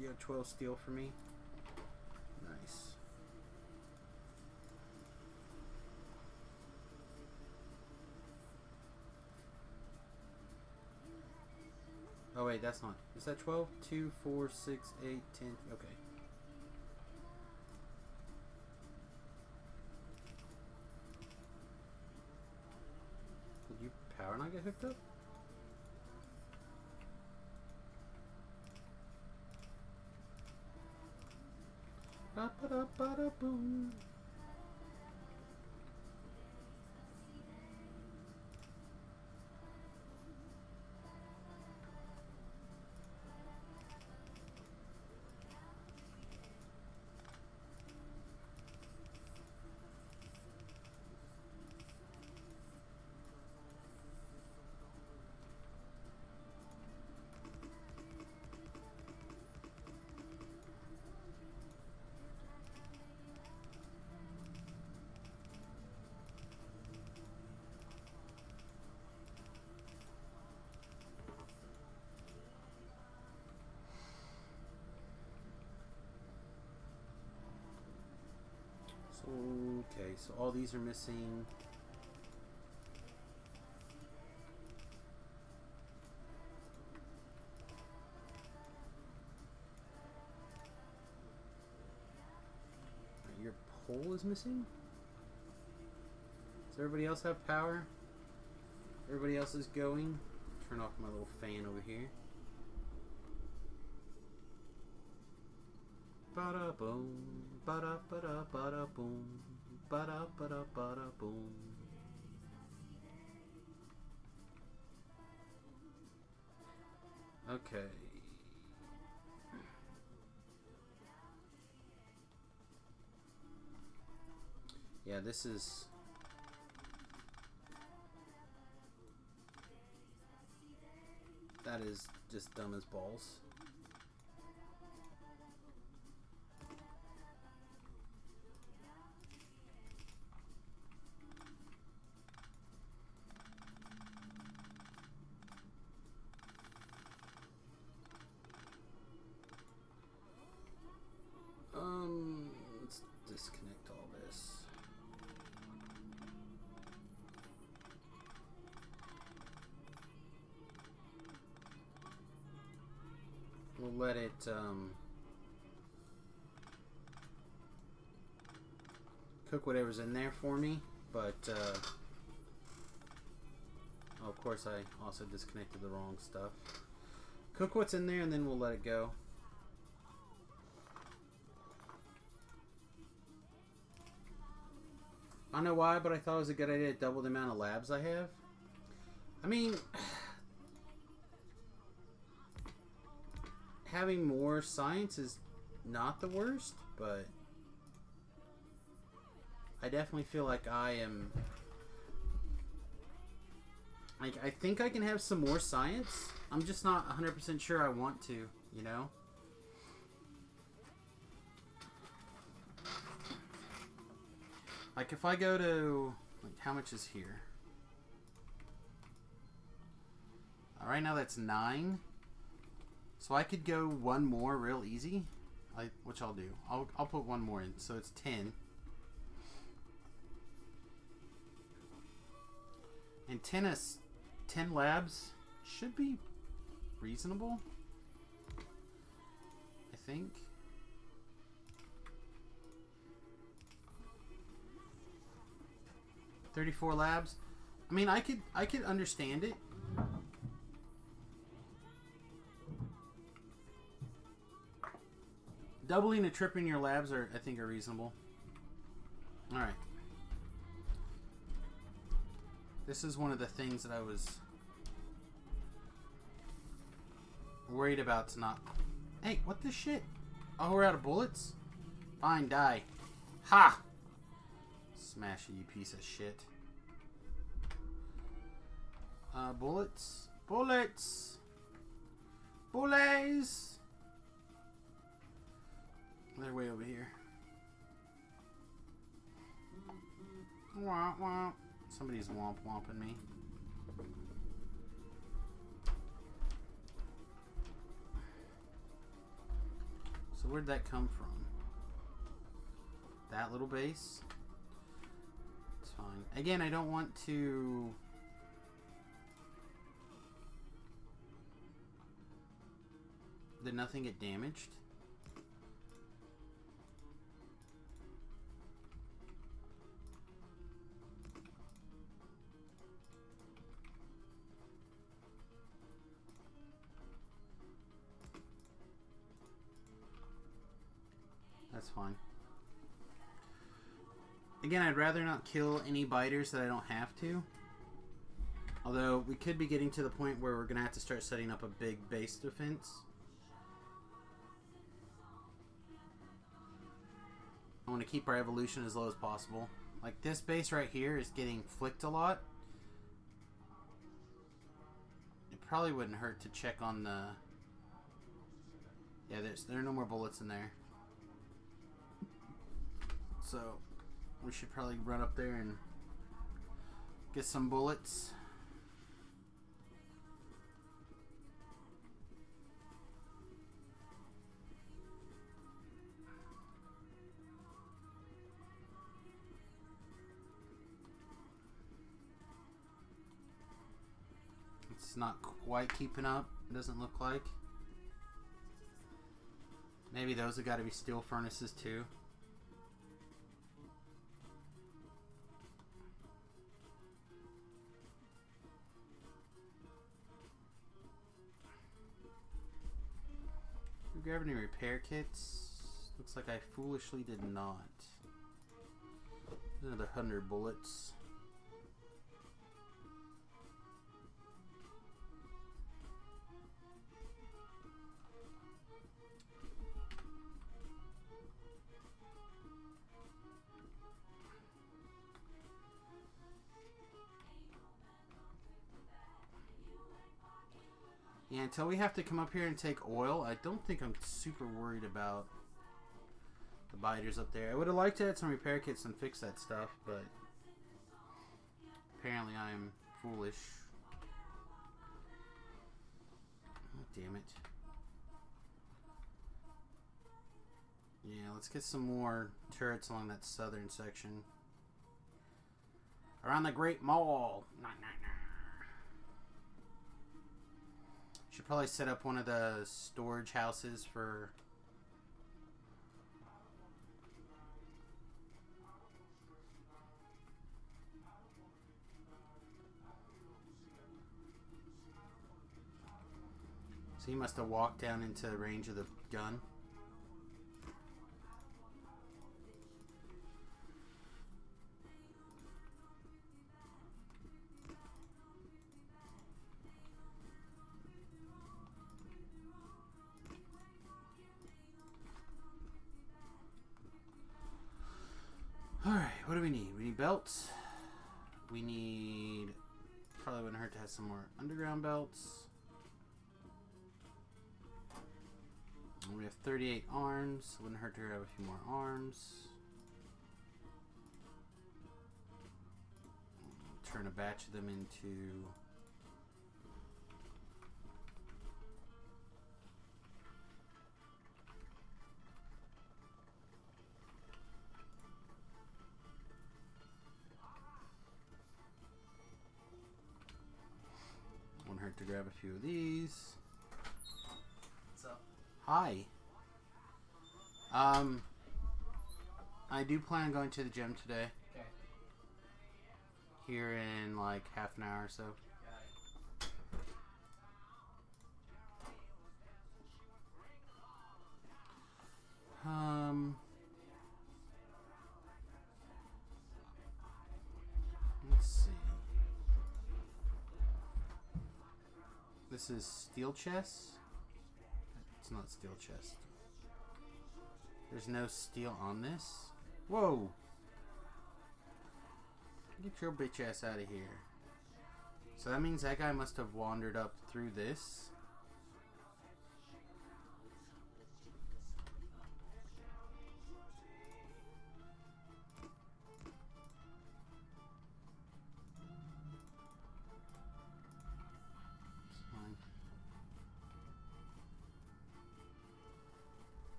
You have 12 steel for me? Nice. Oh wait, that's not. Is that 12? 2, 4, 6, 8, 10. Okay. Did you power not get hooked up? Ba-ba-da-ba-da-boom. Okay, so all these are missing. Your pole is missing? Does everybody else have power? Everybody else is going? Turn off my little fan over here. Ba-da boom, ba-da ba-da ba-da boom, ba-da ba-da ba-da boom. Okay. Yeah, this is... That is just dumb as balls. Let's disconnect all this. We'll let it, cook whatever's in there for me, but, oh, of course I also disconnected the wrong stuff. Cook what's in there and then we'll let it go. I don't know why, but I thought it was a good idea to double the amount of labs I have. I mean, having more science is not the worst, but I definitely feel like I am Like, I think I can have some more science. I'm just not 100% sure I want to, you know? Like, if I go to... Like, how much is here? Right now that's 9. So I could go one more real easy. Which I'll do. I'll put one more in. So it's 10. And 10 labs should be reasonable, I think. $34 labs. I mean, I could understand it. Doubling and tripling your labs I think are reasonable. All right. This is one of the things that I was worried about to not... Hey, what the shit? Oh, we're out of bullets? Fine, die. Ha! Smash it, you piece of shit. Bullets. Bullets! Bullets! They're way over here. Womp womp. Somebody's womping me. So where'd that come from? That little base? It's fine. Again, I don't want to... Did nothing get damaged? That's fine. Again, I'd rather not kill any biters that I don't have to. Although, we could be getting to the point where we're going to have to start setting up a big base defense. I want to keep our evolution as low as possible. Like, this base right here is getting flicked a lot. It probably wouldn't hurt to check on the... Yeah, there are no more bullets in there. So, we should probably run up there and get some bullets. It's not quite keeping up, it doesn't look like. Maybe those have got to be steel furnaces too. Did we grab any repair kits? Looks like I foolishly did not. Another 100 bullets. Yeah, until we have to come up here and take oil, I don't think I'm super worried about the biters up there. I would have liked to add some repair kits and fix that stuff, but apparently I'm foolish. Oh, damn it. Yeah, let's get some more turrets along that southern section. Around the Great Mall. Nah, nah, nah. Should probably set up one of the storage houses for... So he must have walked down into range of the gun. Alright, what do we need? We need belts. We need probably wouldn't hurt to have some more underground belts. And we have 38 arms. Wouldn't hurt to have a few more arms. Turn a batch of them into wouldn't hurt to grab a few of these. What's up? Hi. I do plan on going to the gym today. Okay. Here in like half an hour or so. Let's see. This is steel chest. It's not steel chest. There's no steel on this. Whoa! Get your bitch ass out of here. So that means that guy must have wandered up through this.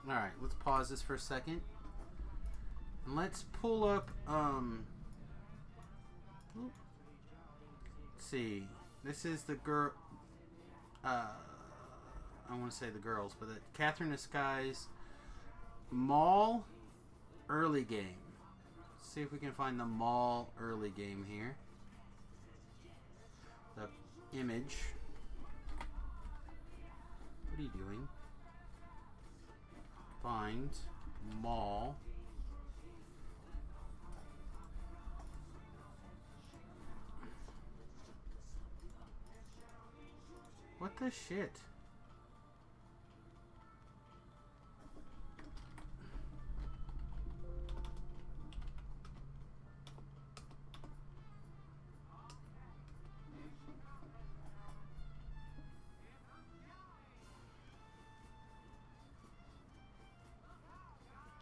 Alright, let's pause this for a second. And let's pull up, let's see. This is the girl, I want to say the girls, but the Catherine Disguise Mall early game. Let's see if we can find the mall early game here. The image. What are you doing? Find mall. What the shit?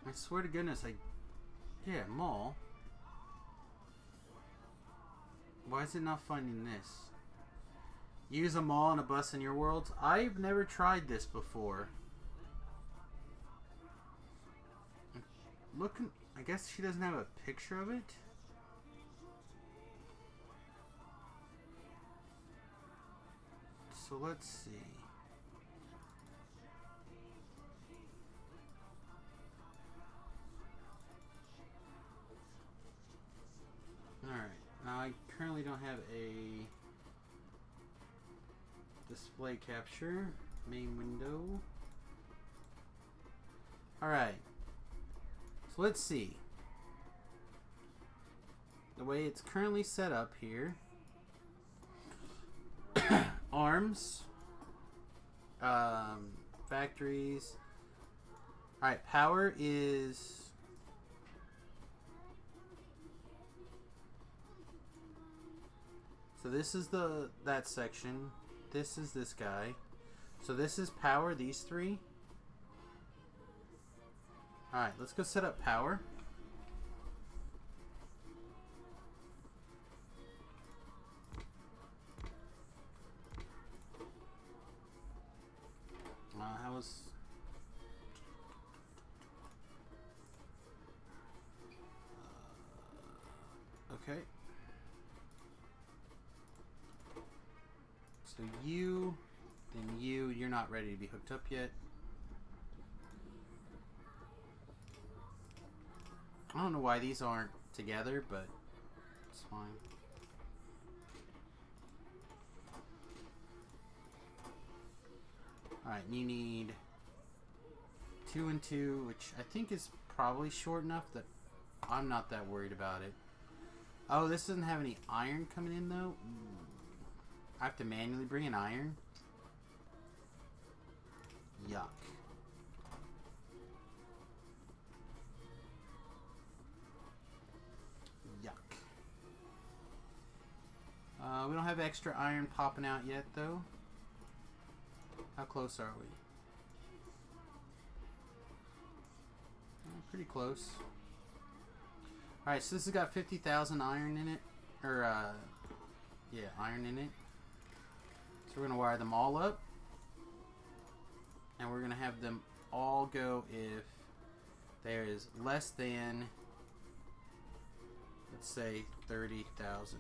I swear to goodness, yeah, mall. Why is it not finding this? Use a mall and a bus in your world? I've never tried this before. Looking, I guess she doesn't have a picture of it. So let's see. Alright, now I currently don't have a display capture. Main window. Alright. So let's see. The way it's currently set up here. Arms. Factories. Alright, power is... So this is that section. This is this guy. So this is power, these three. Alright, let's go set up power. How was... okay. So you, then you're not ready to be hooked up yet. I don't know why these aren't together, but it's fine. Alright, you need 2 and 2, which I think is probably short enough that I'm not that worried about it. Oh, this doesn't have any iron coming in though. I have to manually bring an iron. extra iron popping out yet, though. How close are we? Pretty close. Alright, so this has got 50,000 iron in it. Or, yeah, iron in it. So we're going to wire them all up. And we're going to have them all go if there is less than, let's say, 30,000.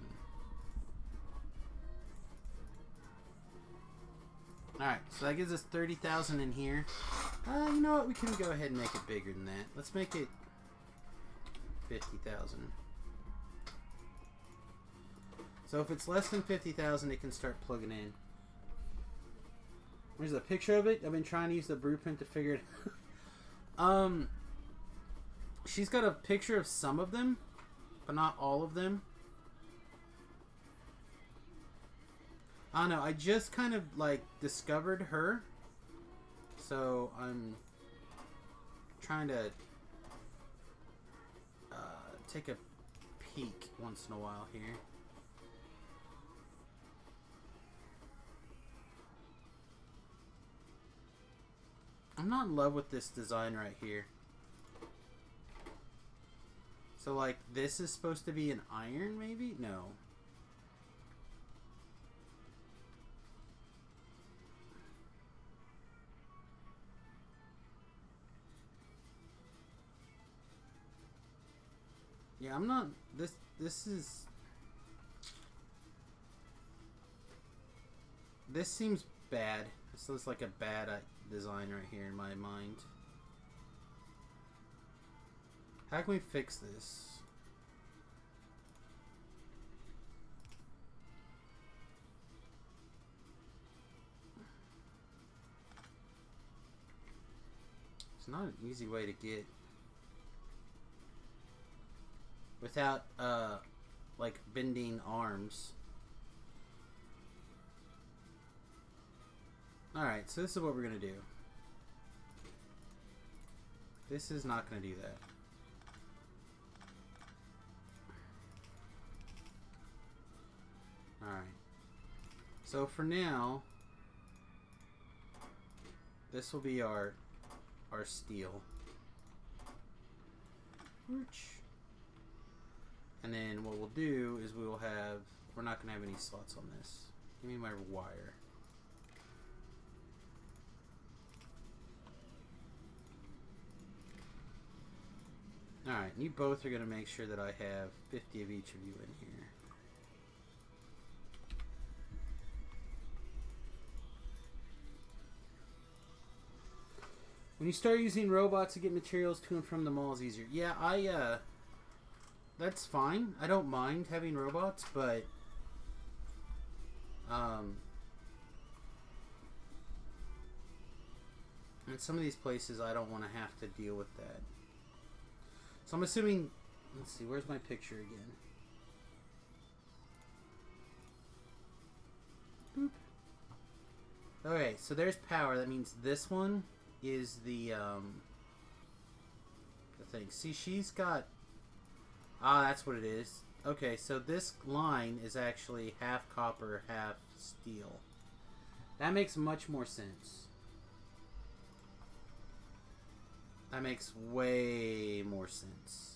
Alright, so that gives us 30,000 in here. You know what? We can go ahead and make it bigger than that. Let's make it 50,000. So if it's less than 50,000, it can start plugging in. There's a picture of it. I've been trying to use the blueprint to figure it out. She's got a picture of some of them, but not all of them. I don't know. I just kind of like discovered her. So I'm trying to take a peek once in a while here. I'm not in love with this design right here. So like this is supposed to be an iron maybe? No. Yeah, I'm not. This is. This seems bad. This looks like a bad design right here in my mind. How can we fix this? It's not an easy way to get. Without, like, bending arms. Alright, so this is what we're going to do. This is not going to do that. Alright. So for now, this will be our steel. And then what we'll do is we're not going to have any slots on this. Give me my wire. Alright, you both are going to make sure that I have 50 of each of you in here. When you start using robots to get materials to and from the mall is easier. Yeah, that's fine. I don't mind having robots, but in some of these places I don't want to have to deal with that. So I'm assuming, let's see, where's my picture again? Boop. Okay, so there's power. That means this one is the thing. See, she's got, that's what it is. Okay, so this line is actually half copper, half steel. That makes much more sense. That makes way more sense.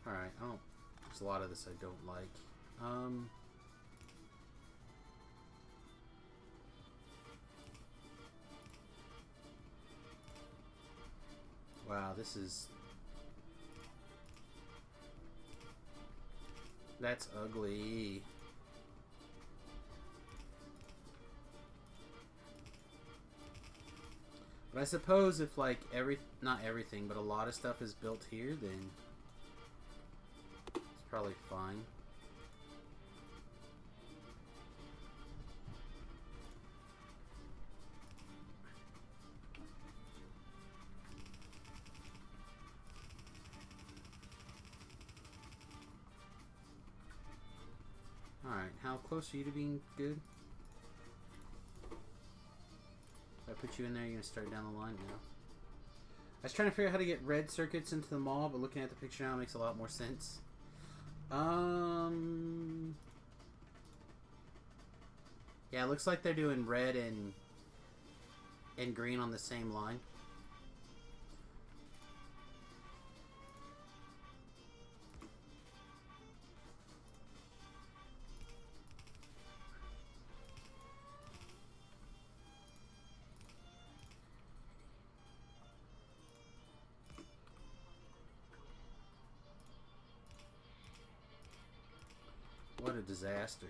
Alright, there's a lot of this I don't like. Wow, that's ugly. But I suppose if like not everything, but a lot of stuff is built here, then it's probably fine. close are you to being good? If I put you in there, you're going to start down the line now. I was trying to figure out how to get red circuits into the mall, but looking at the picture now makes a lot more sense. Yeah, it looks like they're doing red and green on the same line. What a disaster.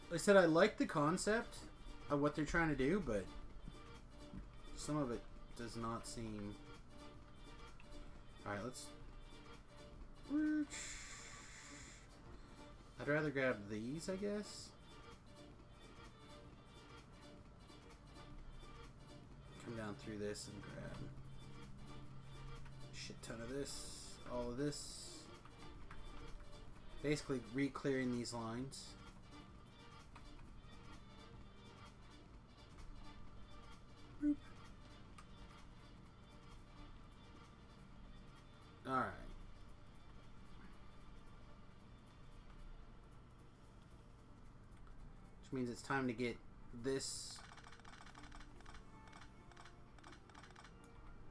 Like I said, I like the concept of what they're trying to do, but some of it does not seem... Alright, let's... I'd rather grab these, I guess. Come down through this and grab a shit ton of this. All of this. Basically re-clearing these lines. Boop. Alright. Which means it's time to get this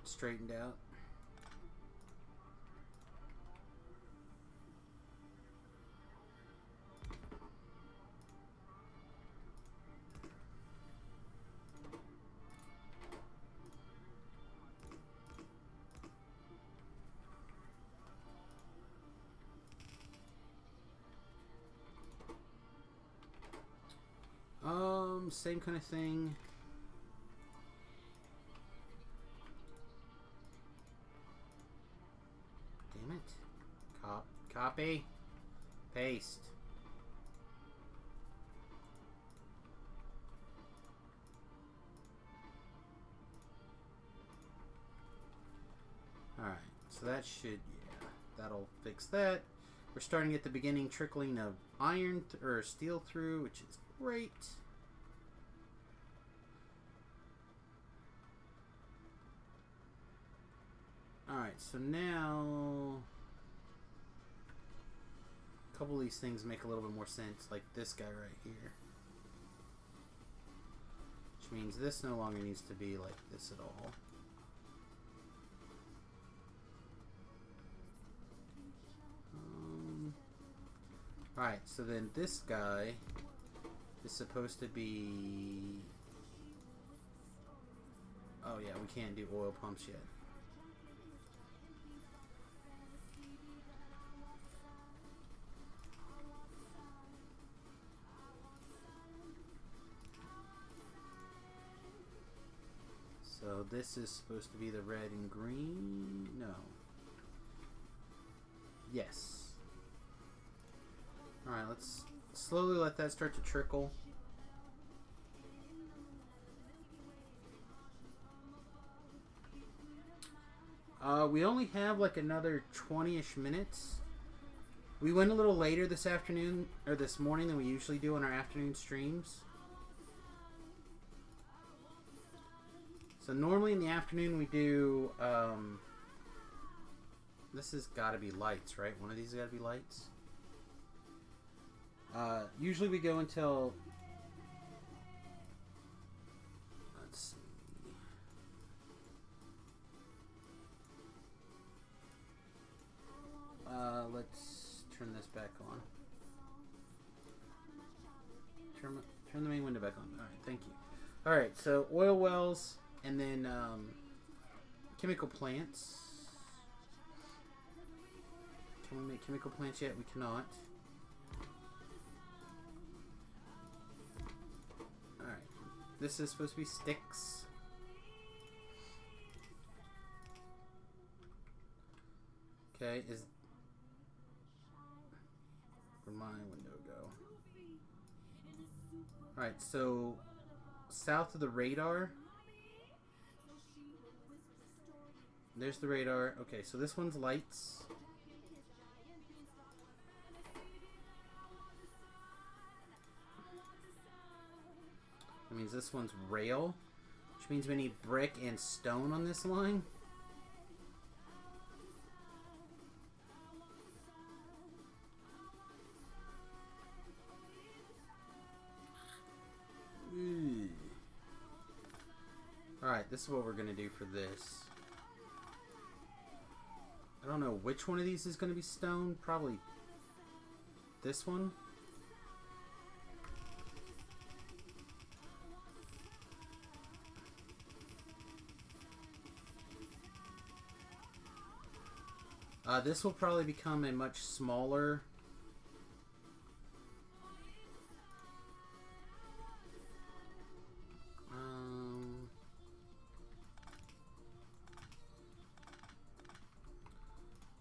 straightened out. Same kind of thing. Damn it. Copy. Paste. Alright, so that should, yeah, that'll fix that. We're starting at the beginning, trickling of iron or steel through, which is great. Alright, so now a couple of these things make a little bit more sense, like this guy right here. Which means this no longer needs to be like this at all. Alright, so then this guy is supposed to be... Oh yeah, we can't do oil pumps yet. So this is supposed to be the red and green? No. Yes. Alright, let's slowly let that start to trickle. We only have like another 20-ish minutes. We went a little later this afternoon, or this morning, than we usually do on our afternoon streams. So normally in the afternoon we do, this has got to be lights, right? One of these has got to be lights. Usually we go until, let's see. Let's turn this back on. Turn the main window back on. Alright, thank you. Alright, so oil wells. And then chemical plants. Can we make chemical plants yet? We cannot. Alright. This is supposed to be sticks. Okay, where'd my window go? Alright, so south of the radar. There's the radar. Okay, so this one's lights. That means this one's rail, which means we need brick and stone on this line. Alright, this is what we're going to do for this. I don't know which one of these is going to be stone. Probably this one. This will probably become a much smaller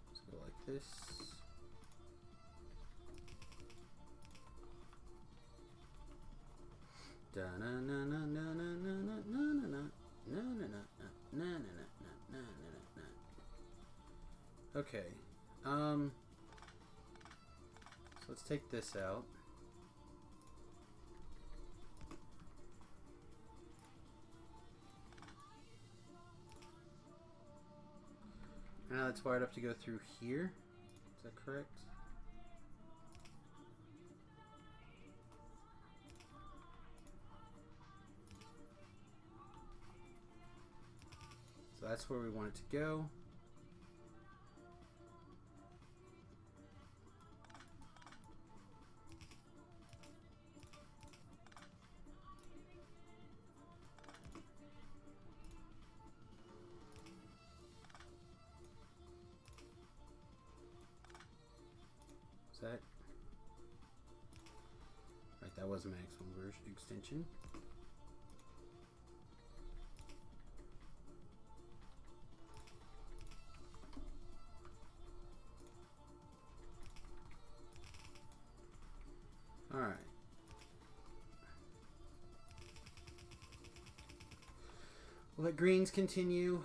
let's go like this. Okay. So let's take this out. Now that's wired up to go through here. Is that correct? So that's where we want it to go. That right, that was a maximum version extension. All right. We'll let greens continue.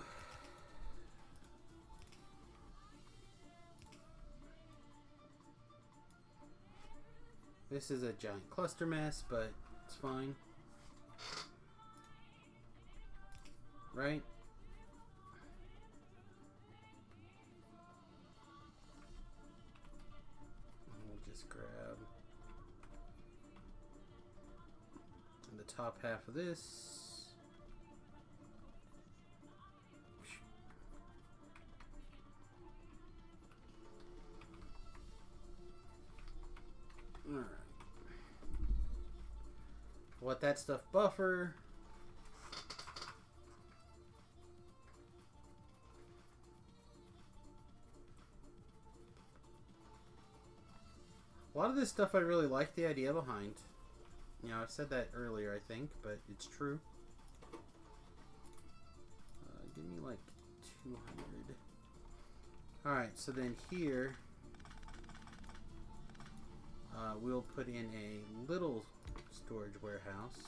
This is a giant cluster mess, but it's fine. Right? We'll just grab the top half of this. Alright. Let that stuff buffer. A lot of this stuff I really like the idea behind. You know, I said that earlier, I think, but it's true. Give me like 200. Alright, so then here we'll put in a little storage warehouse.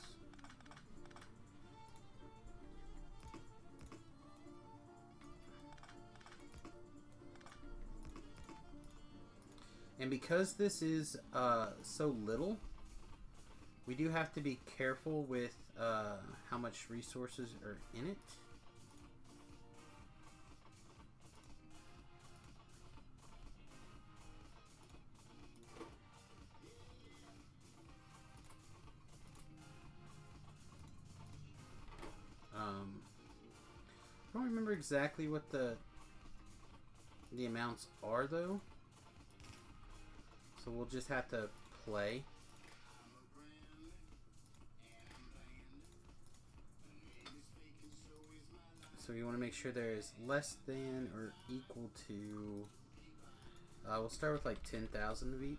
And because this is so little, we do have to be careful with how much resources are in it. I don't remember exactly what the amounts are though. So we'll just have to play. So we want to make sure there is less than or equal to, we'll start with like 10,000 of each.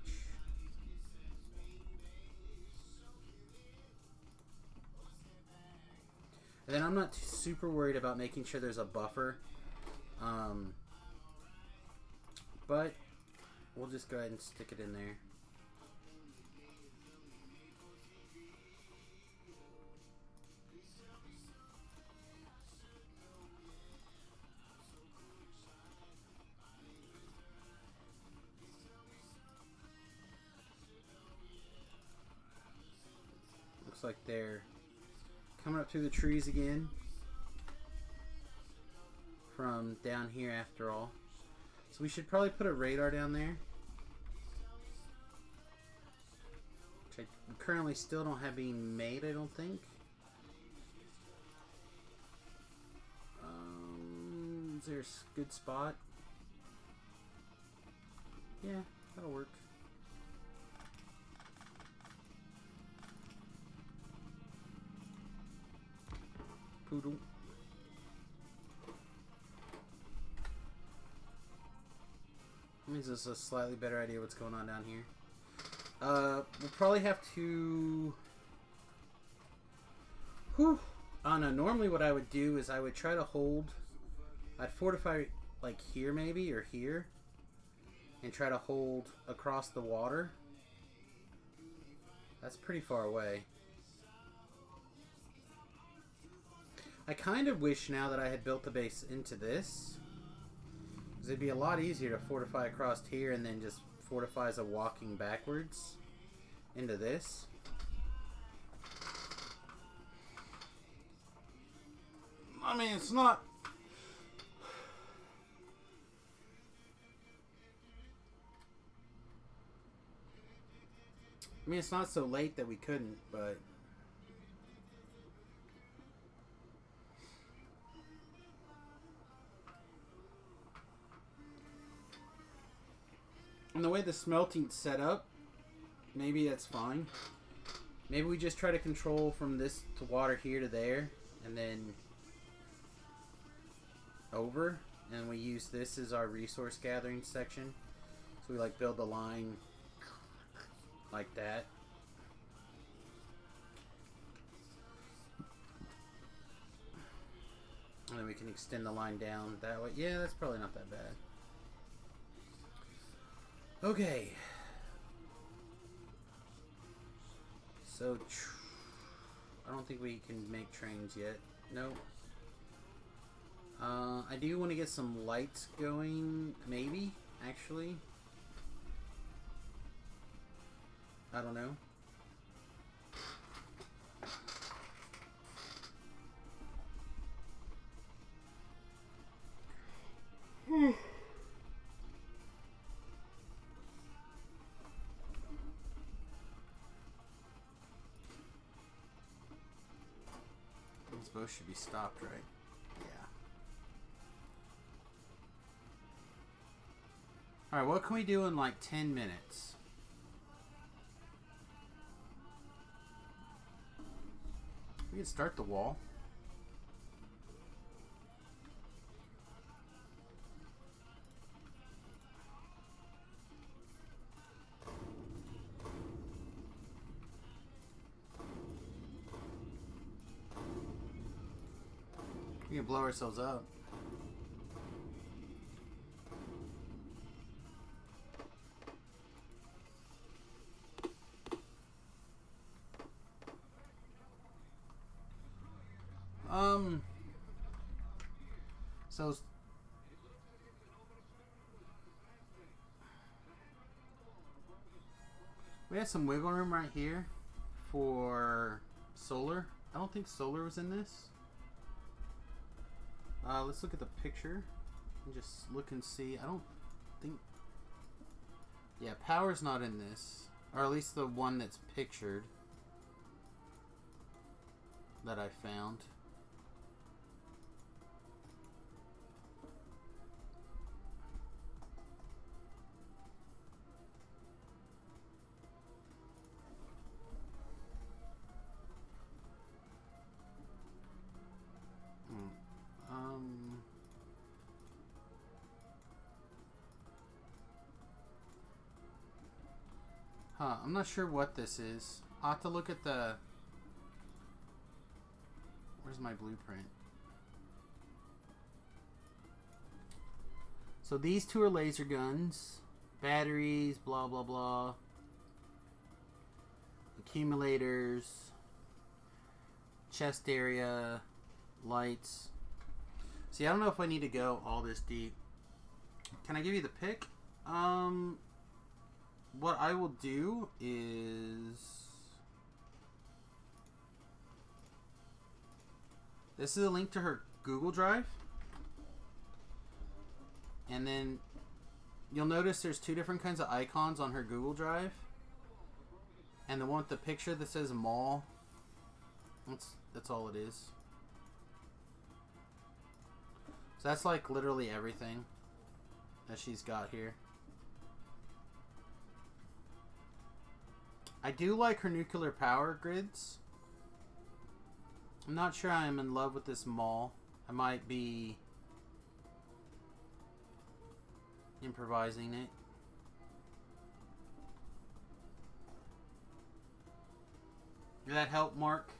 And then I'm not super worried about making sure there's a buffer. But we'll just go ahead and stick it in there. Looks like they're coming up through the trees again. From down here after all. So we should probably put a radar down there. Which I currently still don't have being made, I don't think. Is there a good spot? Yeah, that'll work. Poodle. Means us a slightly better idea what's going on down here. We'll probably have to... Whew. I don't know. Normally what I would do is I would try to hold... I'd fortify like here maybe, or here. And try to hold across the water. That's pretty far away. I kind of wish now that I had built the base into this. Because it'd be a lot easier to fortify across here and then just fortify as a walking backwards into this. I mean, it's not... I mean, it's not so late that we couldn't, but... And the way the smelting's set up, maybe that's fine. Maybe we just try to control from this to water here to there, and then over, and we use this as our resource gathering section. So we like build the line like that. And then we can extend the line down that way. Yeah, that's probably not that bad. Okay. So, I don't think we can make trains yet. Nope. I do want to get some lights going, maybe, actually. I don't know. These both should be stopped, right? Yeah. Alright, what can we do in like 10 minutes? We can start the wall. We can blow ourselves up. So we have some wiggle room right here for solar. I don't think solar was in this. Let's look at the picture and just look and see. I don't think... Yeah, power's not in this. Or at least the one that's pictured that I found. I'm not sure what this is. I'll have to look at the... Where's my blueprint? So these two are laser guns. Batteries, blah, blah, blah. Accumulators. Chest area. Lights. See, I don't know if I need to go all this deep. Can I give you the pick? What I will do is... This is a link to her Google Drive. And then you'll notice there's two different kinds of icons on her Google Drive. And the one with the picture that says mall, that's all it is. So that's like literally everything that she's got here. I do like her nuclear power grids. I'm not sure I'm in love with this mall. I might be improvising it. Did that help, Mark?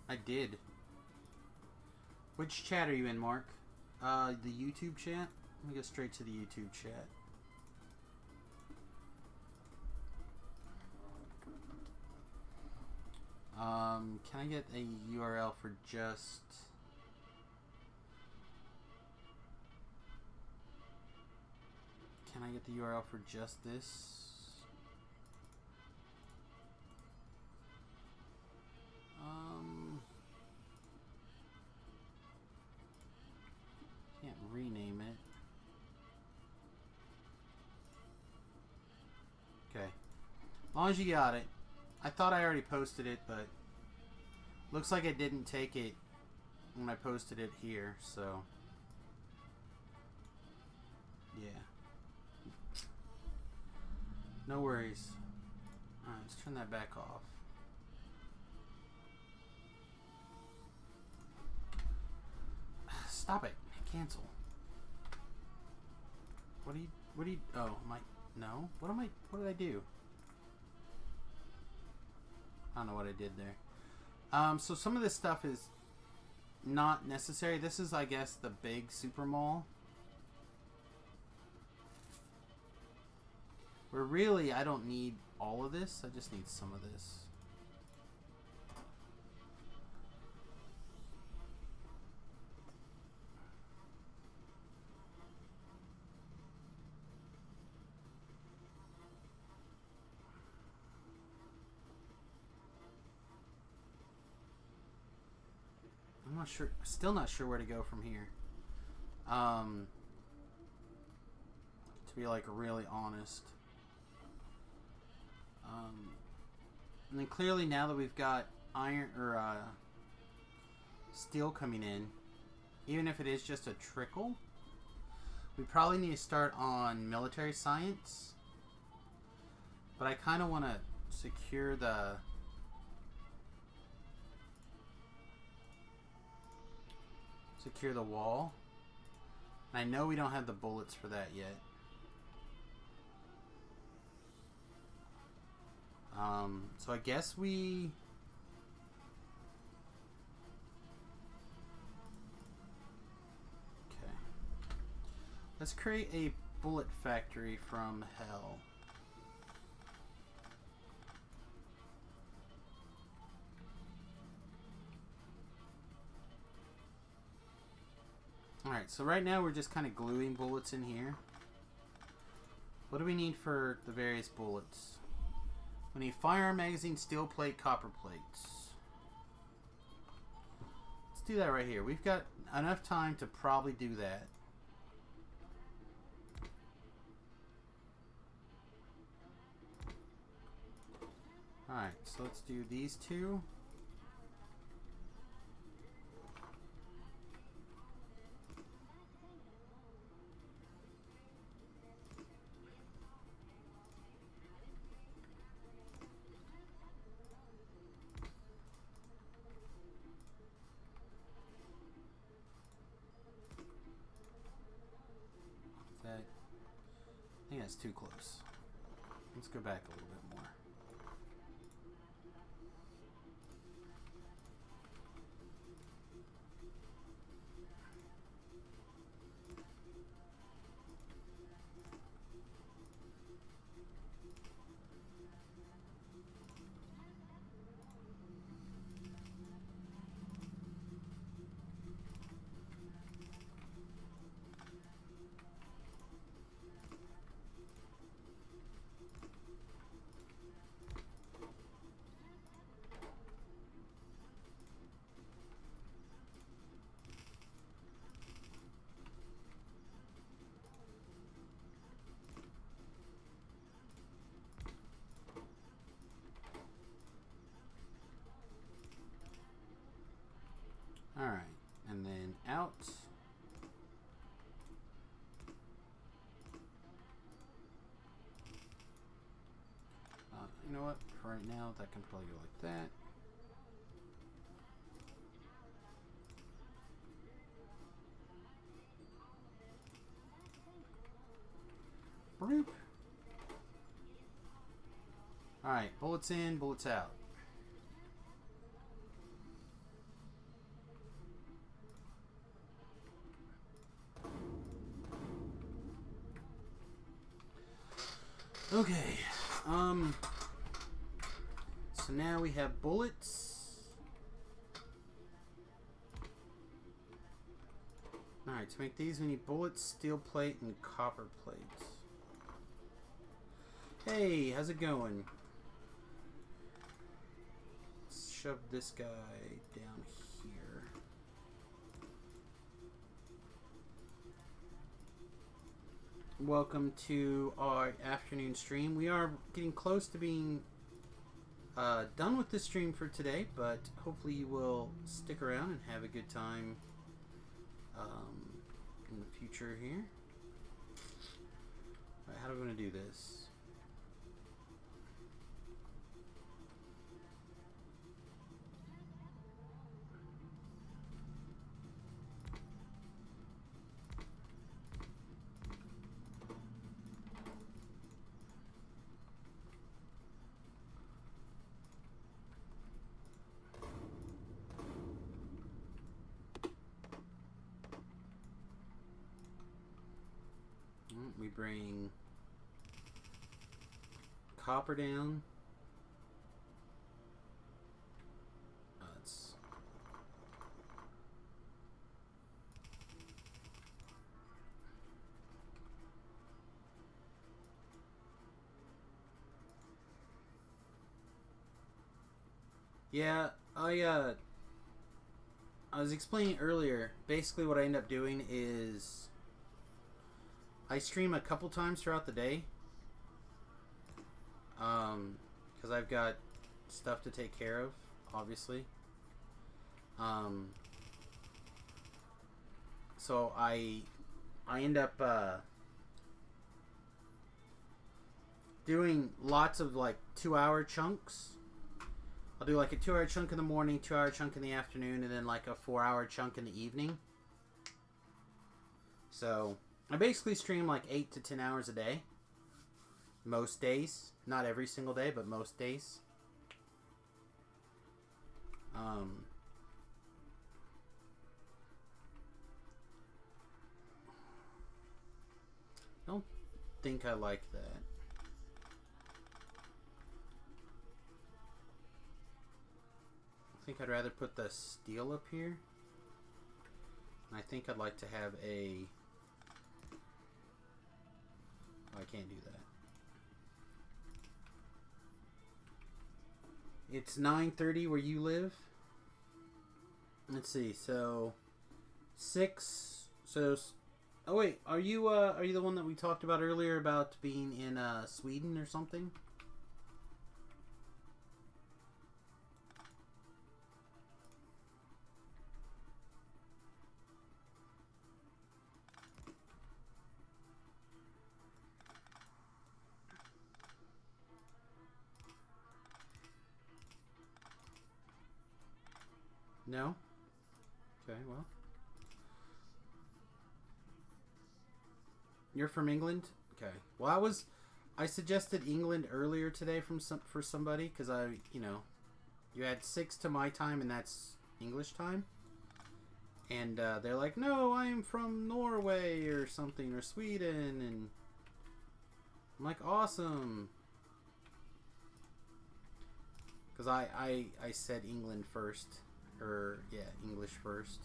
I did. Which chat are you in, Mark? The YouTube chat? Let me go straight to the YouTube chat. Can I get a URL for just... Can I get the URL for just this? Can't rename it. Okay. As long as you got it. I thought I already posted it, but looks like I didn't take it when I posted it here, so yeah. No worries. Alright, let's turn that back off. Stop it. Cancel. What do you, oh, no? What did I do? I don't know what I did there. So some of this stuff is not necessary. This is, I guess, the big super mall. Where really, I don't need all of this. I just need some of this. I'm not sure. Still not sure where to go from here. To be like really honest. And then clearly now that we've got iron or steel coming in, even if it is just a trickle, we probably need to start on military science. But I kind of want to secure the wall. And I know we don't have the bullets for that yet. So I guess we... Okay. Let's create a bullet factory from hell. Alright, so right now we're just kind of gluing bullets in here. What do we need for the various bullets? We need firearm magazine, steel plate, copper plates. Let's do that right here. We've got enough time to probably do that. Alright, so let's do these two. I think that's too close. Let's go back a little bit more. Alright, and then out. You know what? For right now, that can probably go like that. Bloop. Alright, bullets in, bullets out. Okay, so now we have bullets. Alright, to make these we need bullets, steel plate, and copper plate. Hey, how's it going? Let's shove this guy down here. Welcome to our afternoon stream. We are getting close to being done with this stream for today, but hopefully you will stick around and have a good time in the future here. Alright, how are we going to do this? We bring copper down. Let's yeah, I was explaining earlier. Basically, what I end up doing is I stream a couple times throughout the day, because I've got stuff to take care of, obviously. So I end up doing lots of like 2-hour chunks. I'll do like a 2-hour chunk in the morning, 2-hour chunk in the afternoon, and then like a 4-hour chunk in the evening. So I basically stream like 8 to 10 hours a day. Most days. Not every single day, but most days. Don't think I like that. I think I'd rather put the steel up here. I think I'd like to have a... Oh, I can't do that. It's 9:30 where you live. Let's see. So 6. So oh wait, are you the one that we talked about earlier about being in Sweden or something? No? Okay, well. You're from England? Okay. Well, I suggested England earlier today for somebody because you had 6 to my time and that's English time. And they're like, "No, I'm from Norway or something or Sweden." And I'm like, "Awesome." Cuz I said England first. Or, yeah, English first.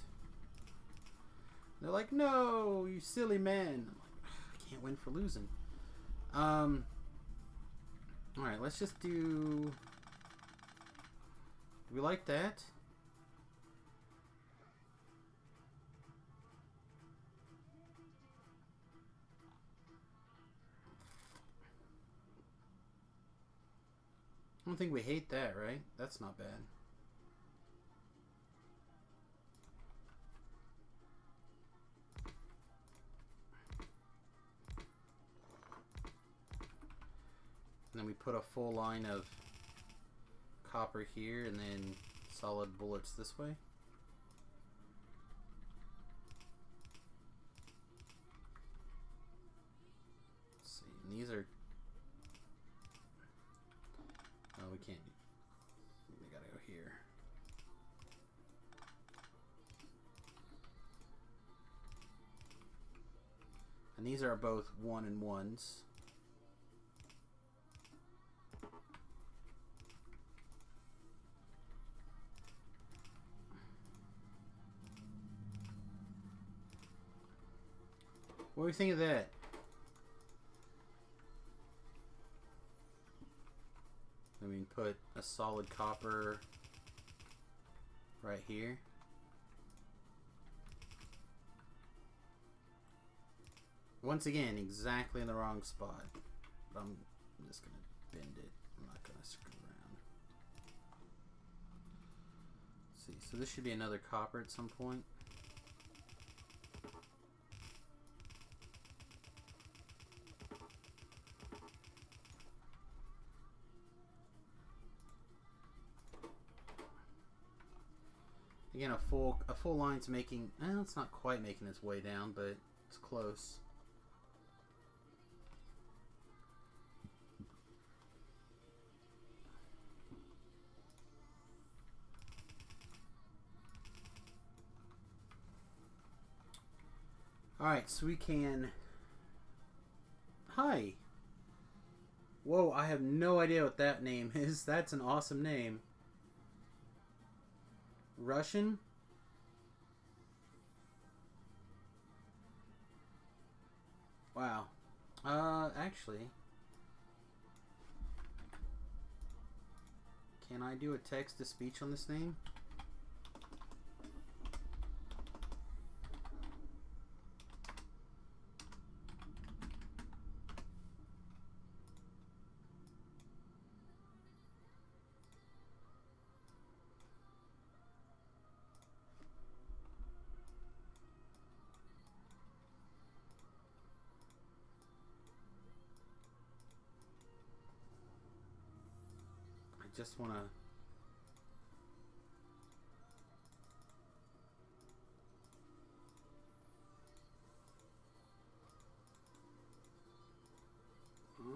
They're like, "No, you silly man." I'm like, I can't win for losing. Alright, let's just do we like that? I don't think we hate that, right? That's not bad. And then we put a full line of copper here and then solid bullets this way. Let's see, and these are... Oh, we can't. We gotta go here. And these are both 1 and 1s. What do you think of that? I mean, put a solid copper right here. Once again, exactly in the wrong spot. But I'm just going to bend it. I'm not going to screw around. Let's see, so this should be another copper at some point. Again, a full line's making, it's not quite making its way down, but it's close. Alright, so we can... Hi! Whoa, I have no idea what that name is. That's an awesome name. Russian? Wow. Actually... Can I do a text-to-speech on this name? Just want to...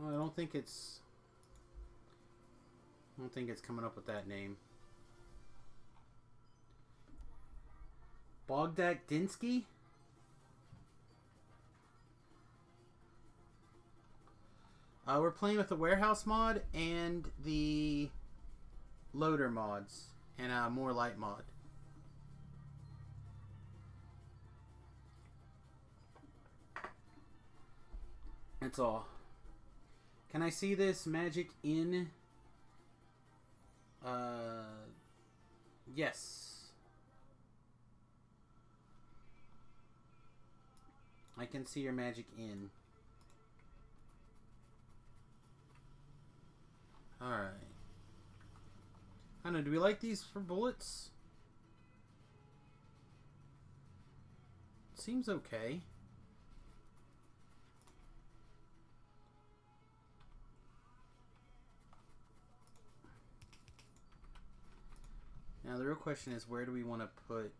I don't think it's coming up with that name. Bogdak Dinsky? We're playing with the warehouse mod and the loader mods and a more light mod. That's all. Can I see this magic in? Yes. I can see your magic in. Alright. I don't know, do we like these for bullets? Seems okay. Now the real question is, where do we want to put...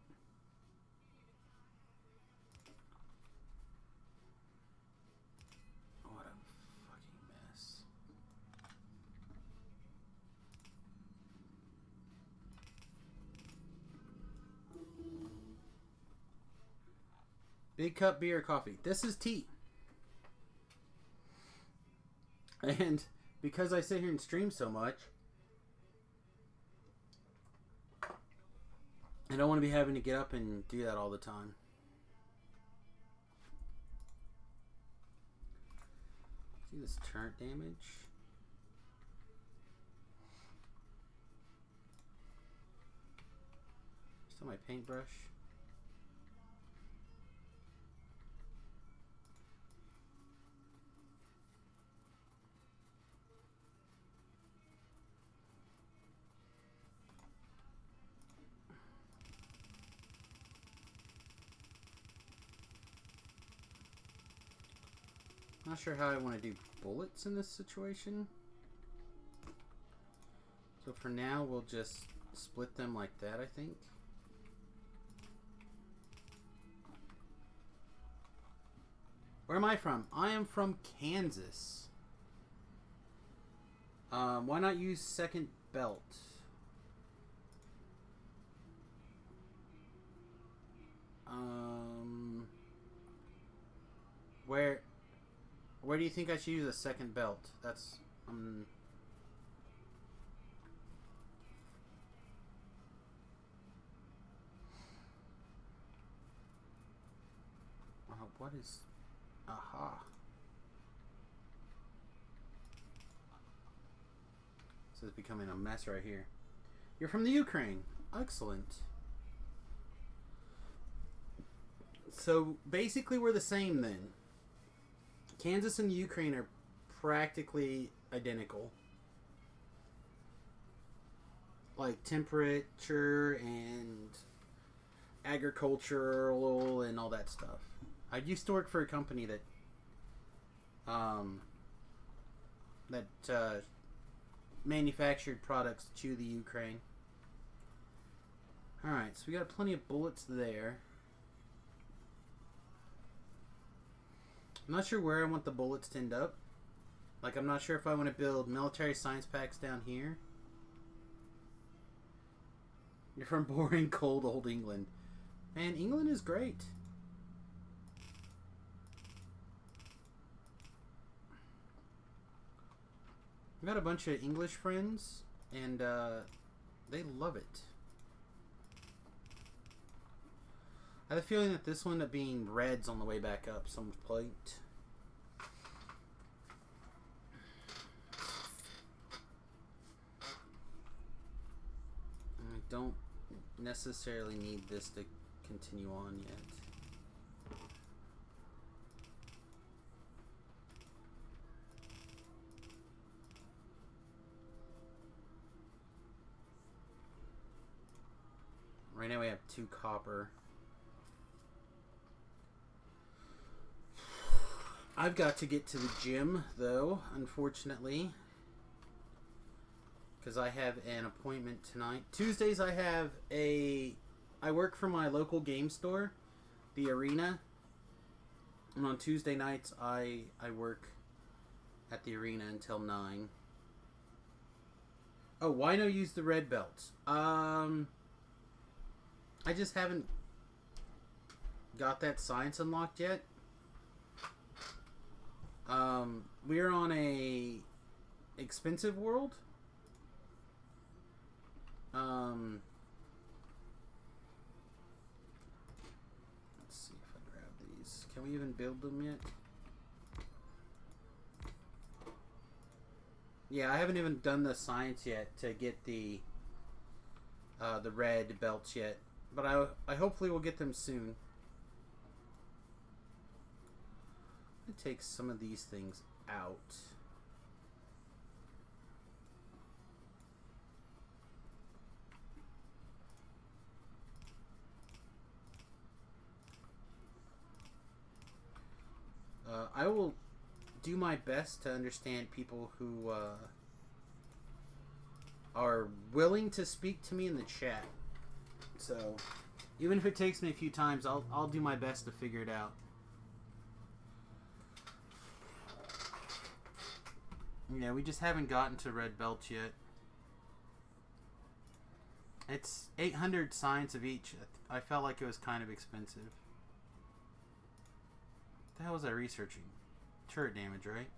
What a fucking mess. Big cup, beer, coffee. This is tea. And because I sit here and stream so much, I don't want to be having to get up and do that all the time. See this turret damage? Still my paintbrush. Not sure how I want to do bullets in this situation. So for now, we'll just split them like that, I think. Where am I from? I am from Kansas. Why not use second belt? Where do you think I should use a second belt? That's what is aha? This is becoming a mess right here. You're from the Ukraine. Excellent. So basically we're the same then. Kansas and the Ukraine are practically identical. Like temperature and agricultural and all that stuff. I used to work for a company that manufactured products to the Ukraine. Alright, so we got plenty of bullets there. I'm not sure where I want the bullets to end up. Like, I'm not sure if I want to build military science packs down here. You're from boring, cold, old England. Man, England is great. I've got a bunch of English friends, and they love it. I have a feeling that this will end up being reds on the way back up some point. I don't necessarily need this to continue on yet. Right now we have 2 copper. I've got to get to the gym, though, unfortunately. Because I have an appointment tonight. Tuesdays I work for my local game store, the Arena. And on Tuesday nights I work at the Arena until 9. Oh, why no use the red belts? I just haven't got that science unlocked yet. We're on a expensive world. Let's see if I grab these. Can we even build them yet? Yeah, I haven't even done the science yet to get the red belts yet. But I hopefully will get them soon. I'm gonna take some of these things out. I will do my best to understand people who are willing to speak to me in the chat. So, even if it takes me a few times, I'll do my best to figure it out. Yeah, we just haven't gotten to red belts yet. It's 800 science of each. I felt like it was kind of expensive. What the hell was I researching? Turret damage, right?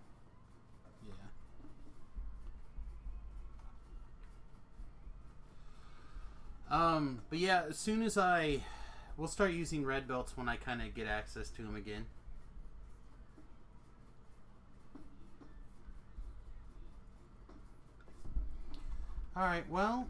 Yeah. But yeah, as soon as we'll start using red belts when I kind of get access to them again. Alright, well,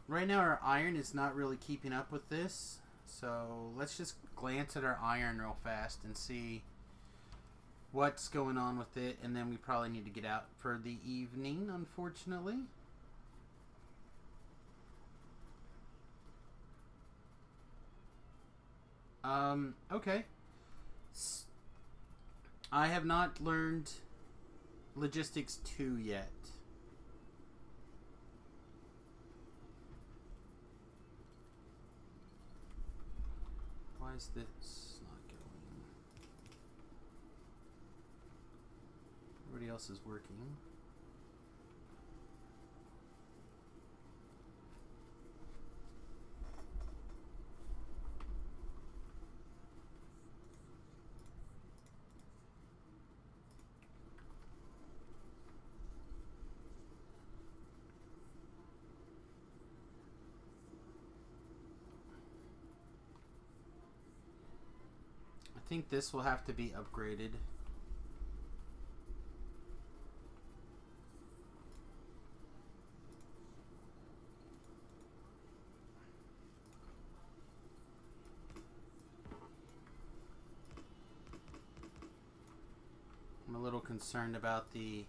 right now our iron is not really keeping up with this, so let's just glance at our iron real fast and see what's going on with it, and then we probably need to get out for the evening, unfortunately. Okay. I have not learned Logistics 2 yet. Why is this not going? Everybody else is working. I think this will have to be upgraded. I'm a little concerned about the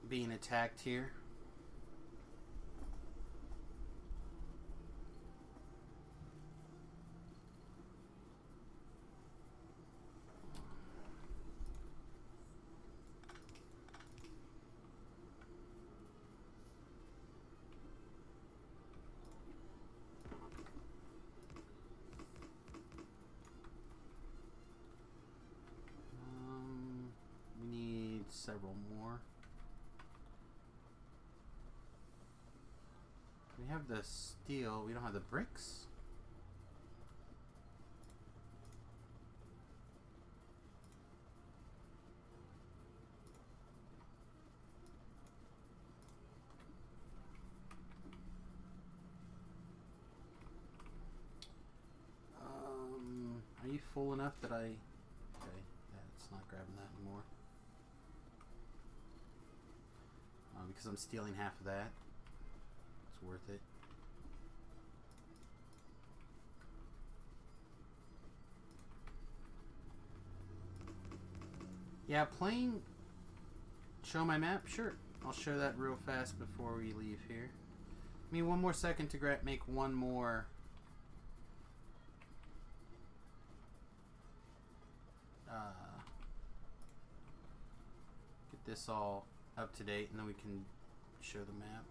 being attacked here. We need several more. We have the steel, we don't have the bricks. Are you full enough that I... Okay, yeah, it's not grabbing that anymore. Because I'm stealing half of that. It's worth it. Yeah, playing... Show my map? Sure. I'll show that real fast before we leave here. I mean, one more second to make one more... get this all up to date, and then we can show the map.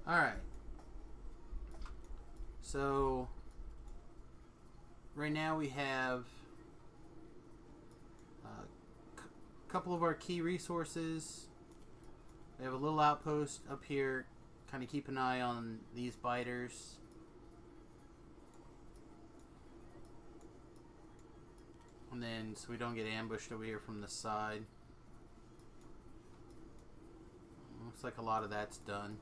Alright. So, right now we have a couple of our key resources. We have a little outpost up here. Kind of keep an eye on these biters. And then, so we don't get ambushed over here from the side. Looks like a lot of that's done.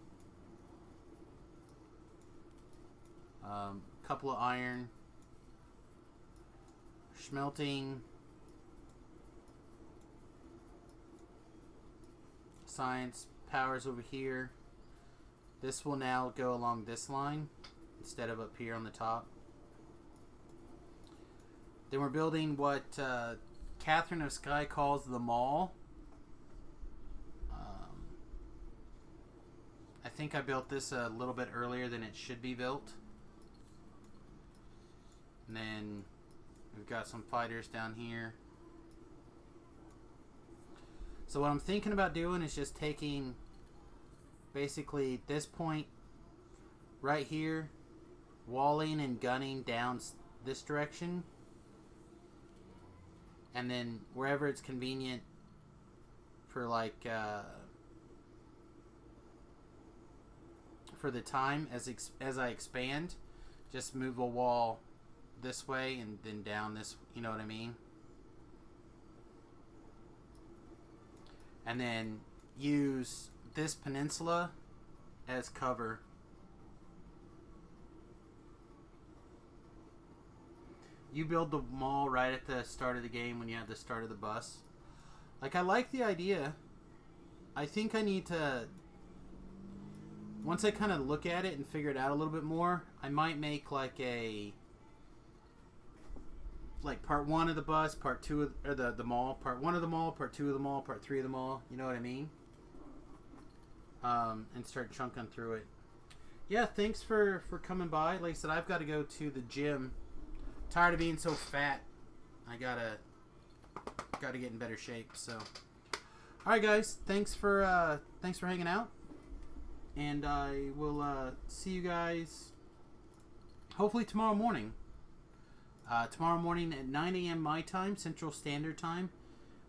Couple of iron. Smelting. Science powers over here. This will now go along this line instead of up here on the top. Then we're building what Catherine of Sky calls the mall. I think I built this a little bit earlier than it should be built. And then we've got some fighters down here. So what I'm thinking about doing is just taking basically this point right here, walling and gunning down this direction. And then wherever it's convenient for like for the time as I expand, just move a wall this way and then down this, you know what I mean? And then use this peninsula as cover. You build the mall right at the start of the game when you have the start of the bus. Like, I like the idea. I think I need to... Once I kind of look at it and figure it out a little bit more, I might make like a... Like part 1 of the bus, part 2 of or the mall, part 1 of the mall, part 2 of the mall, part 3 of the mall. You know what I mean? and start chunking through it. Yeah, thanks for coming by. Like I said, I've got to go to the gym. Tired of being so fat. I gotta get in better shape. So, all right, guys, thanks for hanging out, and I will see you guys hopefully tomorrow morning. Tomorrow morning at 9 a.m. my time, Central Standard Time,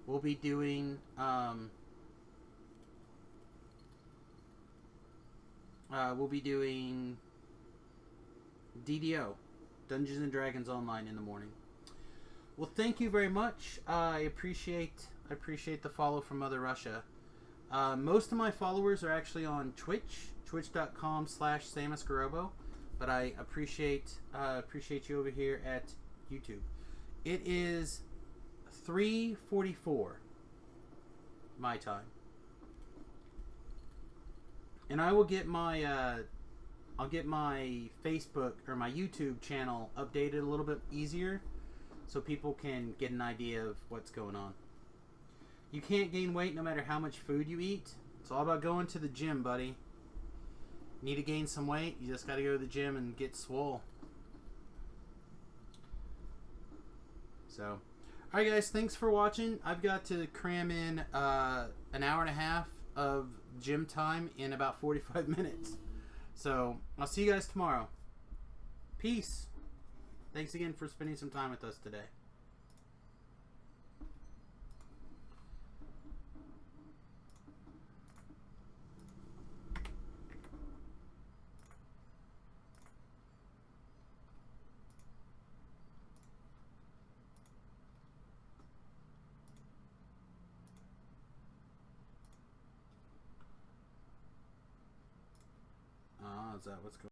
we'll be doing DDO, Dungeons and Dragons Online, in the morning. Well, thank you very much. I appreciate the follow from Mother Russia. Most of my followers are actually on Twitch, twitch.com/SamusGarobo, but I appreciate you over here at YouTube. It is 3:44 my time, and I will get my I'll get my Facebook or my YouTube channel updated a little bit easier, so people can get an idea of what's going on. You can't gain weight no matter how much food you eat. It's all about going to the gym, buddy. Need to gain some weight? You just got to go to the gym and get swole. So, alright guys, thanks for watching. I've got to cram in an hour and a half of gym time in about 45 minutes. So, I'll see you guys tomorrow. Peace. Thanks again for spending some time with us today. Is that what's going on?